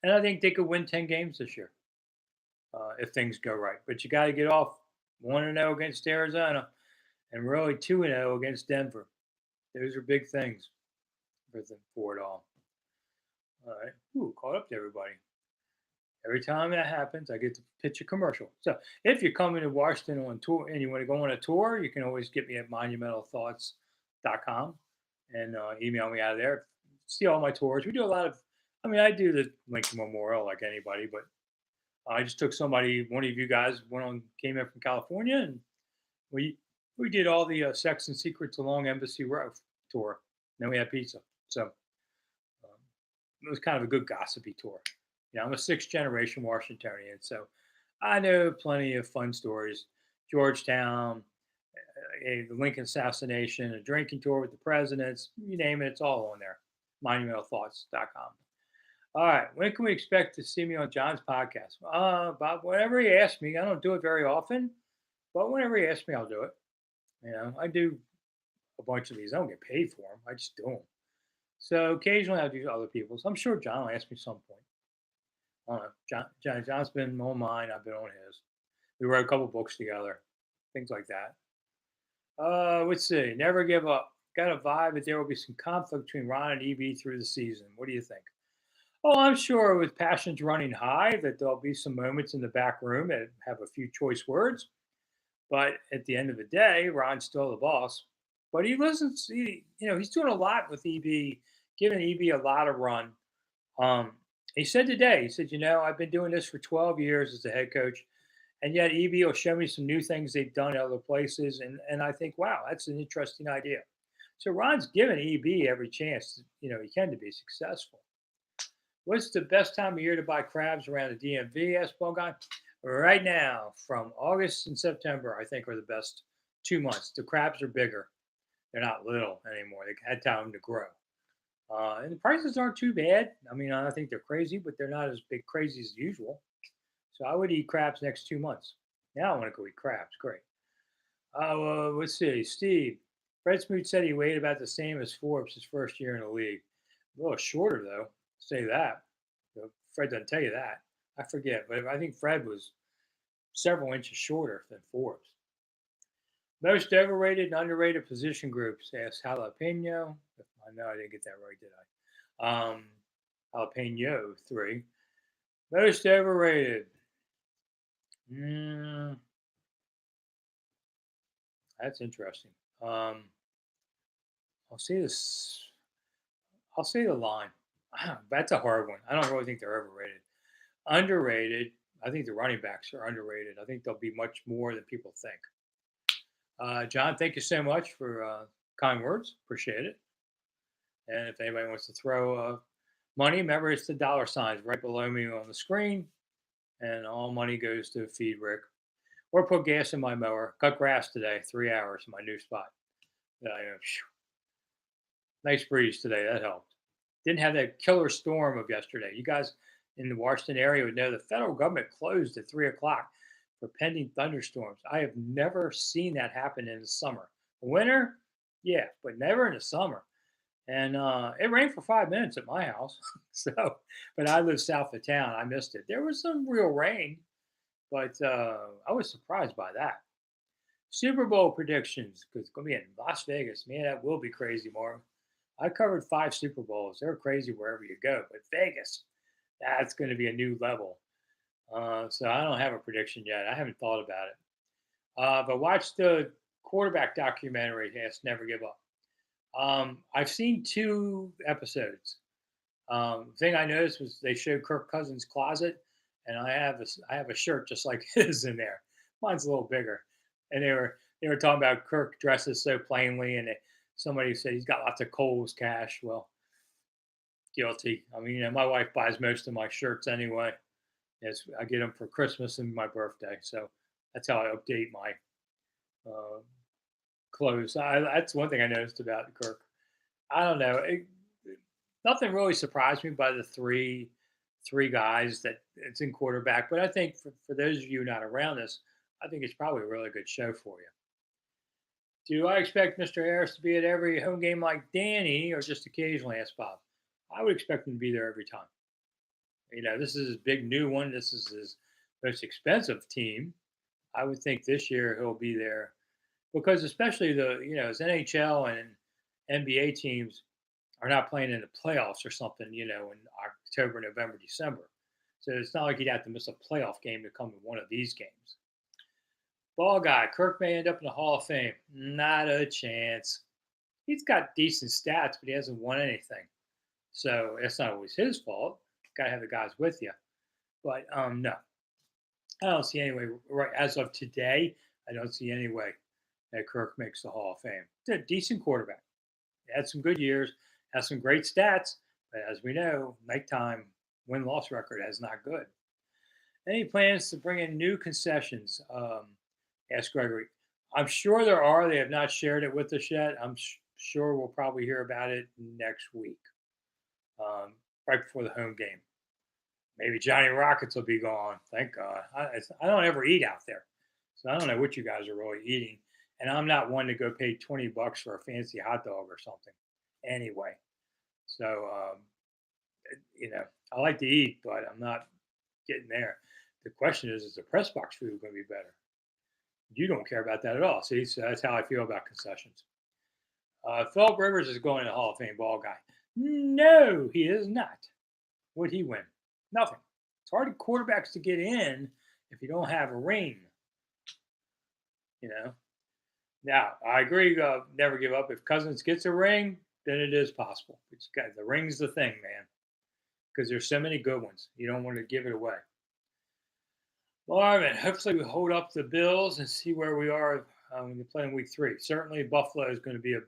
And I think they could win 10 games this year if things go right. But you got to get off 1-0 against Arizona and really 2-0 against Denver. Those are big things for it all. All right. Ooh, caught up to everybody. Every time that happens, I get to pitch a commercial. So if you're coming to Washington on tour and you want to go on a tour, you can always get me at monumentalthoughts.com and email me out of there. See all my tours. We do a lot of, I do the Lincoln Memorial like anybody, but I just took one of you guys came in from California, and we did all the Sex and Secrets along Embassy Row. tour. Then we had pizza. So it was kind of a good gossipy tour. I'm a sixth generation Washingtonian, so I know plenty of fun stories. Georgetown, the Lincoln assassination, a drinking tour with the presidents, you name it, it's all on there. MonumentalThoughts.com. All right, when can we expect to see me on John's podcast? Bob, whenever he asks me, I don't do it very often, but whenever he asks me, I'll do it. I do a bunch of these. I don't get paid for them. I just do them. So occasionally I'll do other people's. I'm sure John will ask me some point. I don't know. John's been on mine. I've been on his. We wrote a couple books together, things like that. Let's see. Never give up. Got a vibe that there will be some conflict between Ron and EB through the season. What do you think? Oh, I'm sure with passions running high that there'll be some moments in the back room that have a few choice words. But at the end of the day, Ron's still the boss. But he listens. He's doing a lot with EB, giving EB a lot of run. He said today, he said, I've been doing this for 12 years as a head coach, and yet EB will show me some new things they've done at other places, and I think, wow, that's an interesting idea. So Ron's given EB every chance, he can to be successful. What's the best time of year to buy crabs around the DMV? Asked Paul Guy. Right now, from August and September, I think are the best 2 months. The crabs are bigger; they're not little anymore. They had time to grow. And the prices aren't too bad. I mean, I don't think they're crazy, but they're not as big crazy as usual. So I would eat crabs next 2 months. Now I want to go eat crabs. Great. Let's see. Steve. Fred Smoot said he weighed about the same as Forbes his first year in the league. A little shorter, though. Say that. Fred doesn't tell you that. I forget. But I think Fred was several inches shorter than Forbes. Most overrated and underrated position groups, asked Jalapeno. I know I didn't get that right, did I? Jalapeno 3. Most overrated. That's interesting. I'll say this. I'll say the line. That's a hard one. I don't really think they're overrated. Underrated. I think the running backs are underrated. I think they'll be much more than people think. John, thank you so much for kind words. Appreciate it. And if anybody wants to throw money, remember it's the dollar signs right below me on the screen. And all money goes to feed Rick. Or put gas in my mower. Cut grass today, 3 hours in my new spot. Nice breeze today. That helped. Didn't have that killer storm of yesterday. You guys in the Washington area would know the federal government closed at 3 o'clock for pending thunderstorms. I have never seen that happen in the summer. Winter, yeah, but never in the summer. And it rained for 5 minutes at my house. But I live south of town. I missed it. There was some real rain, but I was surprised by that. Super Bowl predictions, because it's going to be in Las Vegas. Man, that will be crazy, Mark. I covered 5 Super Bowls. They're crazy wherever you go. But Vegas, that's going to be a new level. So I don't have a prediction yet. I haven't thought about it. But watch the quarterback documentary, Never Give Up. I've seen 2 episodes. Thing I noticed was they showed Kirk Cousins' closet, and I have a shirt just like his in there. Mine's a little bigger, and they were talking about Kirk dresses so plainly, and somebody said he's got lots of Kohl's cash. Well, guilty. I mean, my wife buys most of my shirts anyway. Yes, I get them for Christmas and my birthday, so that's how I update my clothes. That's one thing I noticed about Kirk. I don't know. Nothing really surprised me by the three guys that it's in quarterback. But I think for those of you not around this, I think it's probably a really good show for you. Do I expect Mr. Harris to be at every home game like Danny, or just occasionally? Asked Bob. I would expect him to be there every time. This is his big new one. This is his most expensive team. I would think this year he'll be there because especially his NHL and NBA teams are not playing in the playoffs or something, in October, November, December. So it's not like he'd have to miss a playoff game to come to one of these games. Ball guy, Kirk may end up in the Hall of Fame. Not a chance. He's got decent stats, but he hasn't won anything. So it's not always his fault. Got to have the guys with you. But no. I don't see any way, right as of today, I don't see any way that Kirk makes the Hall of Fame. He's a decent quarterback. Had some good years, has some great stats, but as we know, nighttime win-loss record is not good. Any plans to bring in new concessions? Asked Gregory. I'm sure there are. They have not shared it with us yet. I'm sure we'll probably hear about it next week, right before the home game. Maybe Johnny Rockets will be gone. Thank God. I don't ever eat out there, so I don't know what you guys are really eating. And I'm not one to go pay $20 for a fancy hot dog or something. Anyway, so I like to eat, but I'm not getting there. The question is the press box food going to be better? You don't care about that at all. See, so that's how I feel about concessions. Philip Rivers is going to Hall of Fame ball guy. No, he is not. Would he win? Nothing. It's hard for quarterbacks to get in if you don't have a ring. Now, I agree, never give up. If Cousins gets a ring, then it is possible. The ring's the thing, man, because there's so many good ones. You don't want to give it away. Marvin, hopefully we hold up the Bills and see where we are when you play in week 3. Certainly Buffalo is going to be a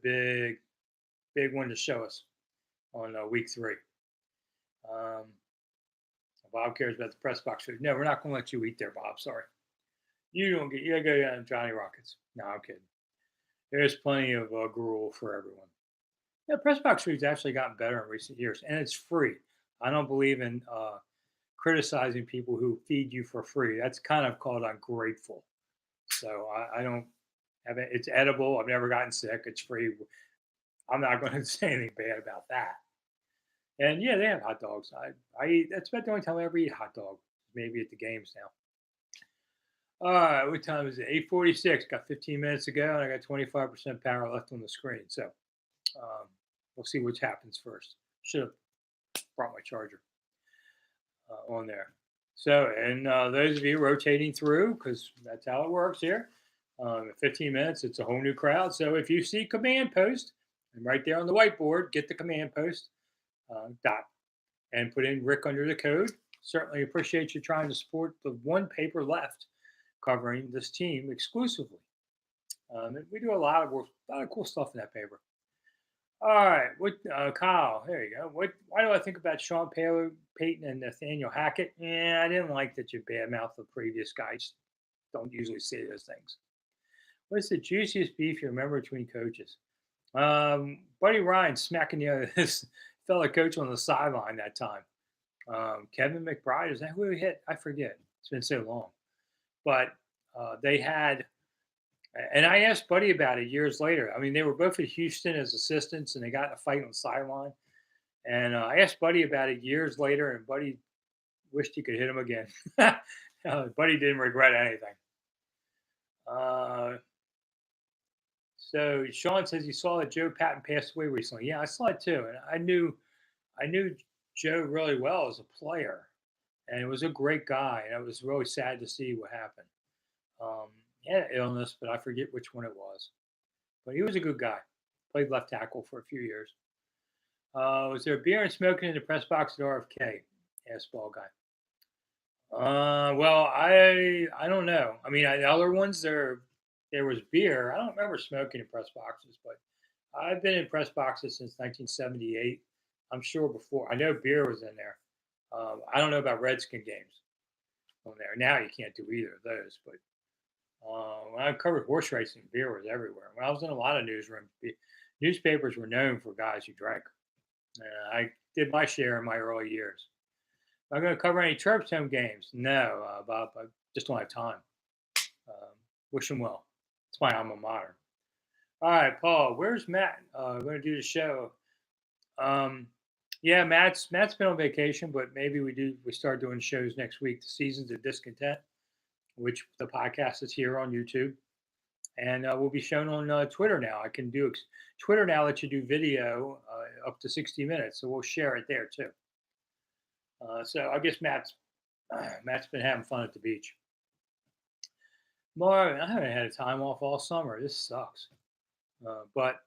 big one to show us on week 3. Bob cares about the press box food. No, we're not going to let you eat there, Bob. Sorry. You got to go down Johnny Rockets. No, I'm kidding. There's plenty of gruel for everyone. Yeah, press box food's actually gotten better in recent years, and it's free. I don't believe in criticizing people who feed you for free. That's kind of called ungrateful. So I don't have it. It's edible. I've never gotten sick. It's free. I'm not going to say anything bad about that. And yeah, they have hot dogs. I eat. That's about the only time I ever eat a hot dog. Maybe at the games now. All right, what time is it? 8:46. Got 15 minutes to go, and I got 25% power left on the screen. So we'll see what happens first. Should have brought my charger on there. So, and those of you rotating through, because that's how it works here, 15 minutes, it's a whole new crowd. So if you see command post, and right there on the whiteboard, get the command post dot and put in Rick under the code. Certainly appreciate you trying to support the one paper left covering this team exclusively. We do a lot of cool stuff in that paper. All right, Kyle? There you go. Why do I think about Sean Payton and Nathaniel Hackett? I didn't like that you badmouth the previous guys. Don't usually say those things. What's the juiciest beef you remember between coaches? Buddy Ryan smacking this fellow coach on the sideline that time. Kevin McBride, is that who he hit? I forget. It's been so long. But they had, and I asked Buddy about it years later. I mean, they were both at Houston as assistants, and they got in a fight on the sideline. And I asked Buddy about it years later, and Buddy wished he could hit him again. Buddy didn't regret anything. So Sean says he saw that Joe Patton passed away recently. Yeah, I saw it too, and I knew Joe really well as a player, and it was a great guy, and it was really sad to see what happened. He had an illness, but I forget which one it was. But he was a good guy. Played left tackle for a few years. Was there beer and smoking in the press box at RFK? Asked Ball Guy. Well, I don't know. I mean, the other ones there was beer. I don't remember smoking in press boxes, but I've been in press boxes since 1978. I'm sure before. I know beer was in there. I don't know about Redskin games on there. Now you can't do either of those. But when I covered horse racing, beer was everywhere. When I was in a lot of newsrooms, newspapers were known for guys who drank. I did my share in my early years. Am I going to cover any Terps home games? No, Bob. I just don't have time. Wish them well. It's my alma mater. All right, Paul. Where's Matt? We're going to do the show. Yeah, Matt's been on vacation, but maybe we start doing shows next week. The Seasons of Discontent, which the podcast is here on YouTube, and will be shown on Twitter now. I can do Twitter now. Lets you do video up to 60 minutes, so we'll share it there too. So I guess Matt's been having fun at the beach. Marvin, I haven't had a time off all summer. This sucks. But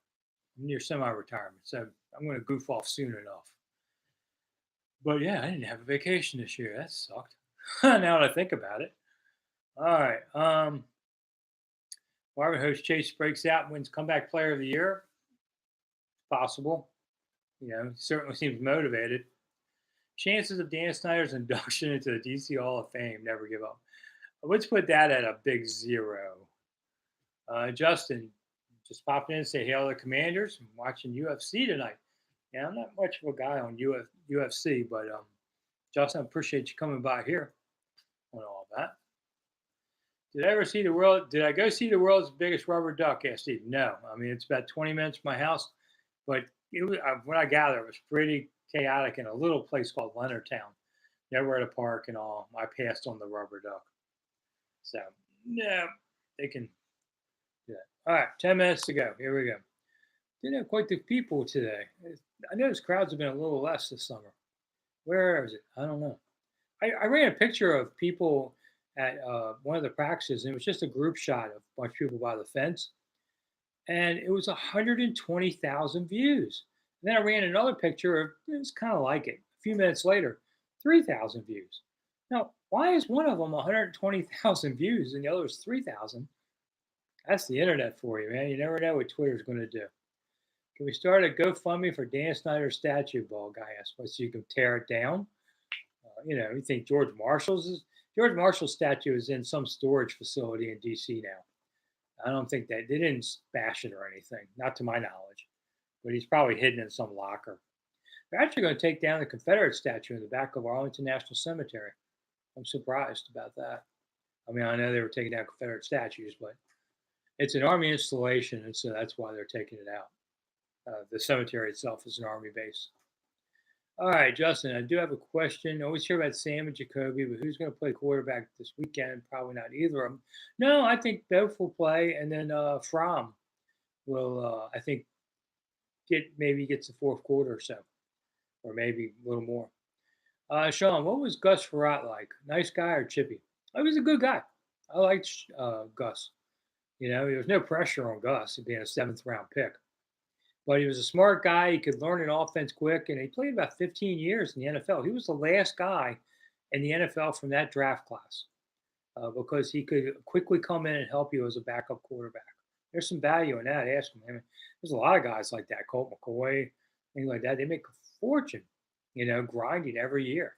I'm near semi-retirement, so I'm going to goof off soon enough. But yeah, I didn't have a vacation this year. That sucked. Now that I think about it. All right. Marvin host Chase breaks out and wins Comeback Player of the Year. possible. Certainly seems motivated. Chances of Dan Snyder's induction into the DC Hall of Fame, never give up. Let's put that at a big zero. Justin, just popping in and say hail to the Commanders. I'm watching UFC tonight. Yeah, I'm not much of a guy on UFC, but Justin, I appreciate you coming by here on all that. Did I go see the world's biggest rubber duck? Asked Steve. No. I mean, it's about 20 minutes from my house, but when I gather, it was pretty chaotic in a little place called Leonardtown. Never at a park and all. I passed on the rubber duck. So, no, they can do that. All right, 10 minutes to go. Here we go. Didn't have quite the people today. I noticed crowds have been a little less this summer. Where is it? I don't know. I ran a picture of people at one of the practices, and it was just a group shot of a bunch of people by the fence, and it was 120,000 views. And then I ran another picture of it was kind of like it. A few minutes later, 3,000 views. Now, why is one of them 120,000 views and the other is 3,000? That's the internet for you, man. You never know what Twitter's going to do. Can we start a GoFundMe for Dan Snyder's statue? Ball guy asked, so you can tear it down. You think George Marshall's statue is in some storage facility in DC now. I don't think they didn't bash it or anything, not to my knowledge. But he's probably hidden in some locker. They're actually going to take down the Confederate statue in the back of Arlington National Cemetery. I'm surprised about that. I mean, I know they were taking down Confederate statues, but it's an Army installation, and so that's why they're taking it out. The cemetery itself is an Army base. All right, Justin, I do have a question. I always hear about Sam and Jacoby, but who's going to play quarterback this weekend? Probably not either of them. No, I think both will play, and then Fromm will, I think, maybe gets the fourth quarter or so, or maybe a little more. Sean, what was Gus Frerotte like? Nice guy or chippy? He was a good guy. I liked Gus. There was no pressure on Gus being a seventh-round pick. But he was a smart guy. He could learn an offense quick, and he played about 15 years in the NFL. He was the last guy in the NFL from that draft class because he could quickly come in and help you as a backup quarterback. There's some value in that. Ask him. I mean, there's a lot of guys like that, Colt McCoy, things like that. They make a fortune, grinding every year.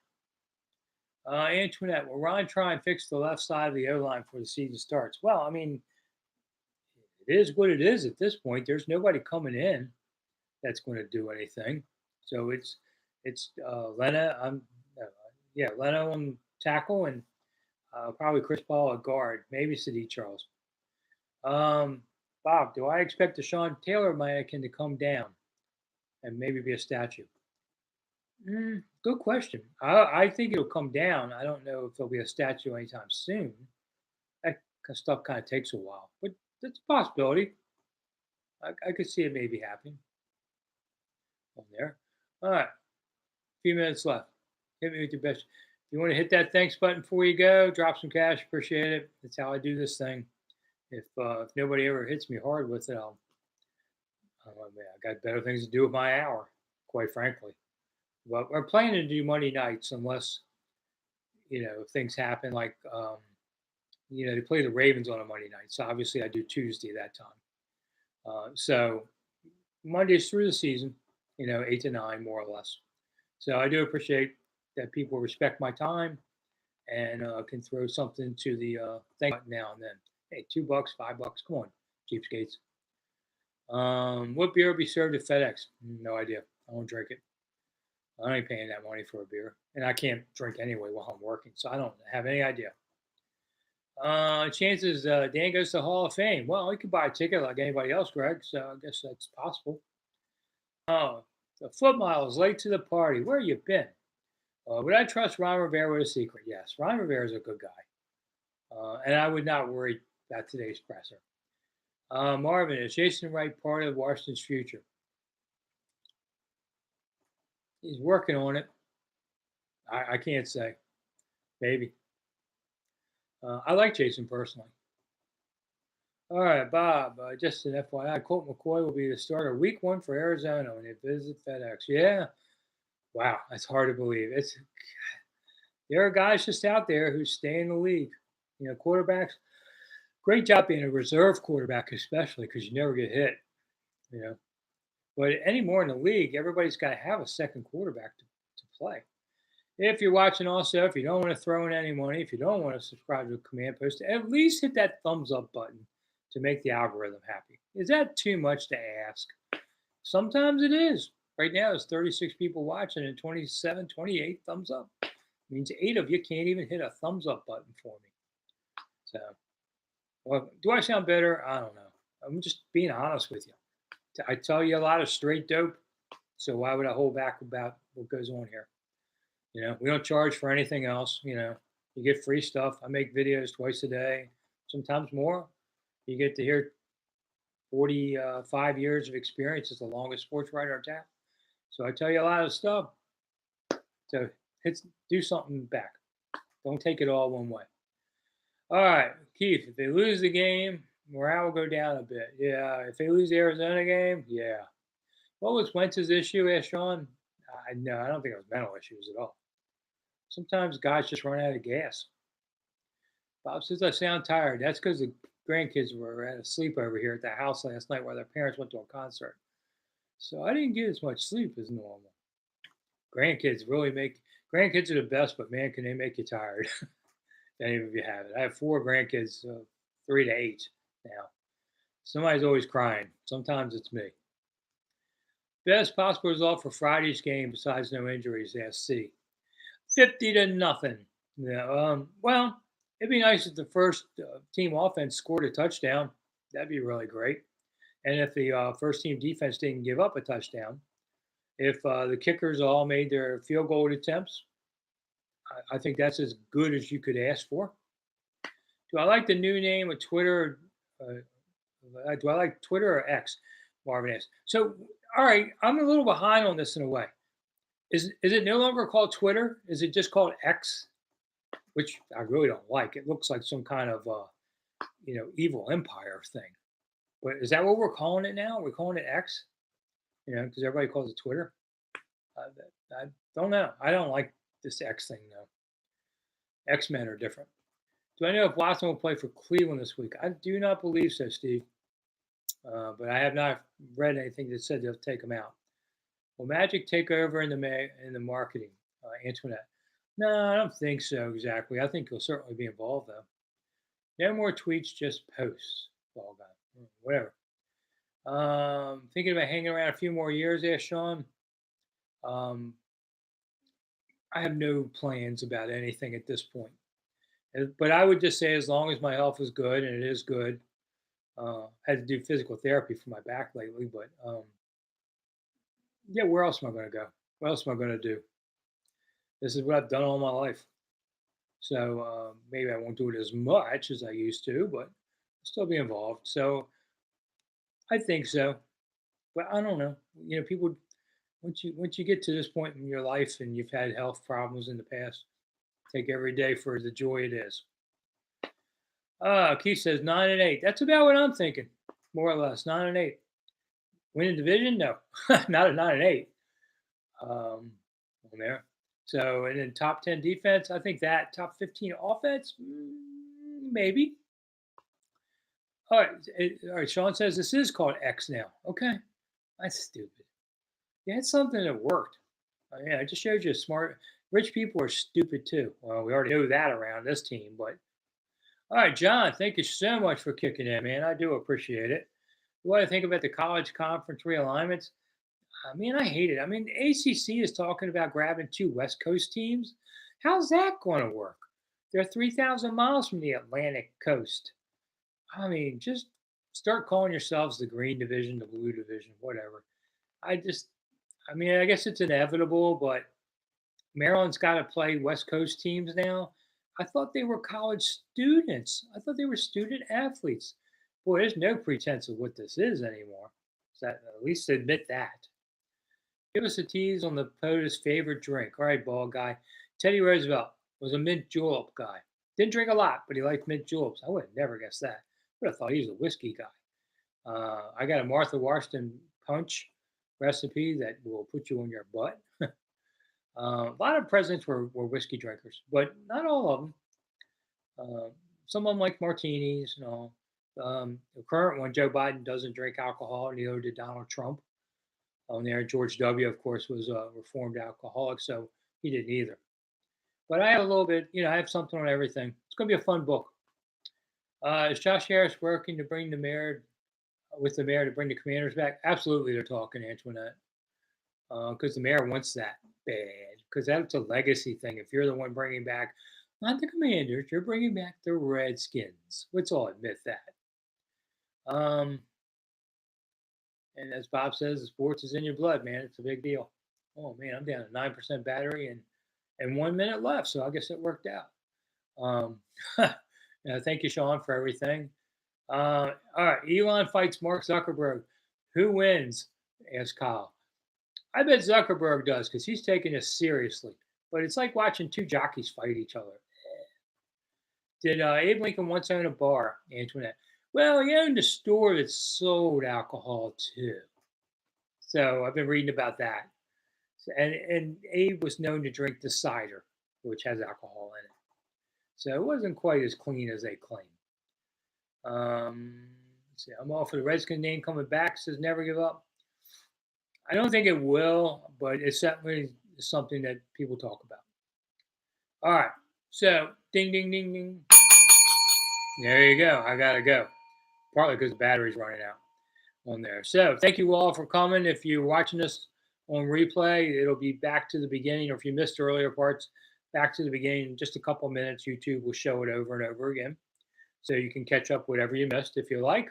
Antoinette, will Ron try and fix the left side of the O-line before the season starts? Well, I mean, it is what it is at this point. There's nobody coming in that's going to do anything. So it's Leno. Leno on tackle and probably Chris Paul at guard. Maybe Sadiq Charles. Bob, do I expect Deshaun Taylor mannequin to come down and maybe be a statue? Good question. I think it'll come down. I don't know if there'll be a statue anytime soon. That stuff kind of takes a while, but that's a possibility. I could see it maybe happening on there. All right. A few minutes left. Hit me with your best. If you want to hit that thanks button before you go, drop some cash. Appreciate it. That's how I do this thing. If nobody ever hits me hard with it, I got better things to do with my hour, quite frankly. But we're planning to do Monday nights unless, things happen like, they play the Ravens on a Monday night. So obviously I do Tuesday that time. So Mondays through the season, 8 to 9, more or less. So I do appreciate that people respect my time and can throw something to the thank button now and then. Hey, $2, $5, come on, cheapskates. What beer will be served at FedEx? No idea. I won't drink it. I ain't paying that money for a beer. And I can't drink anyway while I'm working, so I don't have any idea. Chances Dan goes to the Hall of Fame. Well, he could buy a ticket like anybody else, Greg, so I guess that's possible. The foot mile is late to the party. Where you been? Would I trust Ron Rivera with a secret? Yes, Ron Rivera is a good guy. And I would not worry about today's presser. Marvin, is Jason Wright part of Washington's future? He's working on it. I can't say. Maybe. I like Jason personally. All right, Bob, just an FYI, Colt McCoy will be the starter week 1 for Arizona when they visit FedEx. Yeah. Wow, that's hard to believe. There are guys just out there who stay in the league. Quarterbacks, great job being a reserve quarterback, especially because you never get hit. But anymore in the league, everybody's got to have a second quarterback to play. If you're watching also, if you don't want to throw in any money, if you don't want to subscribe to a command post, at least hit that thumbs up button to make the algorithm happy. Is that too much to ask? Sometimes it is. Right now, there's 36 people watching and 27, 28 thumbs up. It means 8 of you can't even hit a thumbs up button for me. So, well, do I sound better? I don't know. I'm just being honest with you. I tell you a lot of straight dope. So why would I hold back about what goes on here? We don't charge for anything else. You get free stuff. I make videos twice a day, sometimes more. You get to hear 45 years of experience as the longest sports writer on tap. So I tell you a lot of stuff. So do something back. Don't take it all one way. All right, Keith, if they lose the game, morale will go down a bit. Yeah, if they lose the Arizona game, yeah. What was Wentz's issue, asked Sean? No, I don't think it was mental issues at all. Sometimes guys just run out of gas. Bob says I sound tired. That's because the grandkids were at a sleepover here at the house last night while their parents went to a concert. So I didn't get as much sleep as normal. Grandkids are the best, but man, can they make you tired? Any of you have it. I have 4 grandkids, 3 to 8 now. Somebody's always crying. Sometimes it's me. Best possible result for Friday's game besides no injuries, asked C. 50-0. Yeah. Well, it'd be nice if the first team offense scored a touchdown. That'd be really great. And if the first team defense didn't give up a touchdown, if the kickers all made their field goal attempts, I think that's as good as you could ask for. Do I like the new name of Twitter? Do I like Twitter or X? Marvin asked. So, all right, I'm a little behind on this in a way. Is it no longer called Twitter? Is it just called X? Which I really don't like. It looks like some kind of evil empire thing. But is that what we're calling it now? We're calling it X? Because everybody calls it Twitter. I don't know. I don't like this X thing though. X-Men are different. Do I know if Watson will play for Cleveland this week? I do not believe so, Steve. But I have not read anything that said they'll take him out. Will Magic take over in the marketing, Antoinette? No, I don't think so exactly. I think he'll certainly be involved though. No more tweets, just posts. Ball guy, whatever. Thinking about hanging around a few more years, asked Sean. I have no plans about anything at this point. But I would just say as long as my health is good, and it is good. Had to do physical therapy for my back lately, but yeah, where else am I going to go? What else am I going to do? This is what I've done all my life. So maybe I won't do it as much as I used to, but I'll still be involved. So I think so, but I don't know. People once you get to this point in your life and you've had health problems in the past, take every day for the joy it is. Keith says 9-8. That's about what I'm thinking, more or less. 9-8. Win a division? No, not at 9-8. On there. So, and then top 10 defense, I think that top 15 offense, maybe. All right. Sean says this is called X now. Okay, that's stupid. Yeah, it's something that worked. Yeah, I just showed you smart. Rich people are stupid too. Well, we already know that around this team, but all right, John, thank you so much for kicking in, man. I do appreciate it. What do I think about the college conference realignments? I hate it. The ACC is talking about grabbing 2 West Coast teams. How's that going to work? They're 3,000 miles from the Atlantic coast. Just start calling yourselves the Green Division, the Blue Division, whatever. I guess it's inevitable, but Maryland's got to play West Coast teams now. I thought they were college students. I thought they were student athletes. Boy, there's no pretense of what this is anymore. So at least admit that. Give us a tease on the POTUS favorite drink. All right, ball guy. Teddy Roosevelt was a mint julep guy. Didn't drink a lot, but he liked mint juleps. I would have never guessed that. I would have thought he was a whiskey guy. I got a Martha Washington punch recipe that will put you on your butt. A lot of presidents were whiskey drinkers, but not all of them. Some of them like martinis and all. The current one, Joe Biden, doesn't drink alcohol, neither did Donald Trump. on there. George W., of course, was a reformed alcoholic, so he didn't either. But I have a little bit, I have something on everything. It's going to be a fun book. Is Josh Harris working to bring the mayor with the mayor to bring the Commanders back? Absolutely, they're talking, Antoinette, because the mayor wants that bad. Because that's a legacy thing. If you're the one bringing back, not the Commanders, you're bringing back the Redskins. Let's all admit that. Um, and as Bob says, sports is in your blood, man. It's a big deal. Oh man, I'm down to 9% battery and 1 minute left, so I guess it worked out. Thank you, Sean, for everything. All right, Elon fights Mark Zuckerberg. Who wins? Asked Kyle. I bet Zuckerberg does because he's taking this seriously. But it's like watching two jockeys fight each other. Did Abe Lincoln once own a bar, Antoinette? Well, he owned a store that sold alcohol too. So I've been reading about that. And Abe was known to drink the cider, which has alcohol in it. So it wasn't quite as clean as they claim. Let's see, I'm all for the Redskin name coming back, says never give up. I don't think it will, but it's certainly something that people talk about. All right, so ding, ding, ding, ding. There you go. I got to go. Partly because the battery's running out on there. So thank you all for coming. If you're watching this on replay, it'll be back to the beginning, or if you missed earlier parts, back to the beginning in just a couple minutes. YouTube will show it over and over again. So you can catch up whatever you missed if you like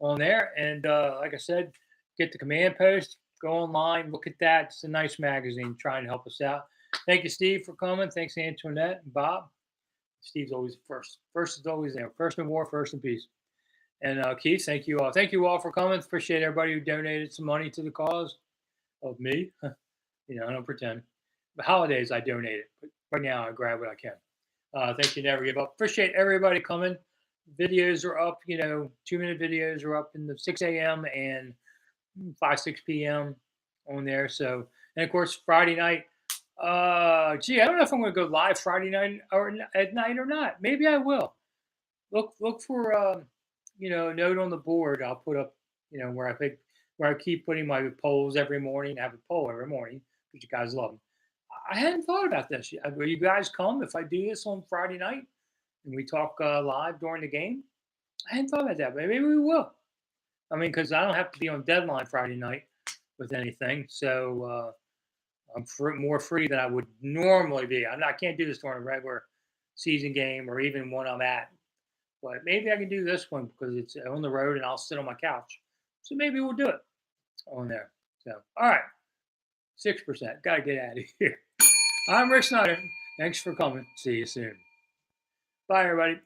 on there. And like I said, get the command post, go online, look at that. It's a nice magazine. Try and help us out. Thank you, Steve, for coming. Thanks, Antoinette and Bob. Steve's always first. First is always there. First in war, first in peace. And Keith, thank you all. Thank you all for coming. Appreciate everybody who donated some money to the cause of me. I don't pretend. The holidays, I donate it. But right now, I grab what I can. Thank you. Never give up. Appreciate everybody coming. Videos are up. 2-minute videos are up in the 6 a.m. and 6 p.m. on there. So, and of course, Friday night. I don't know if I'm going to go live Friday night or at night or not. Maybe I will. Look for a note on the board. I'll put up where I keep putting my polls every morning. I have a poll every morning because you guys love them. I hadn't thought about this yet. Will you guys come if I do this on Friday night and we talk live during the game? I hadn't thought about that, but maybe we will. I mean, because I don't have to be on deadline Friday night with anything, so I'm more free than I would normally be. I can't do this during a regular season game or even when I'm at. But maybe I can do this one because it's on the road and I'll sit on my couch. So maybe we'll do it on there. So, all right. 6%. Got to get out of here. I'm Rick Snider. Thanks for coming. See you soon. Bye, everybody.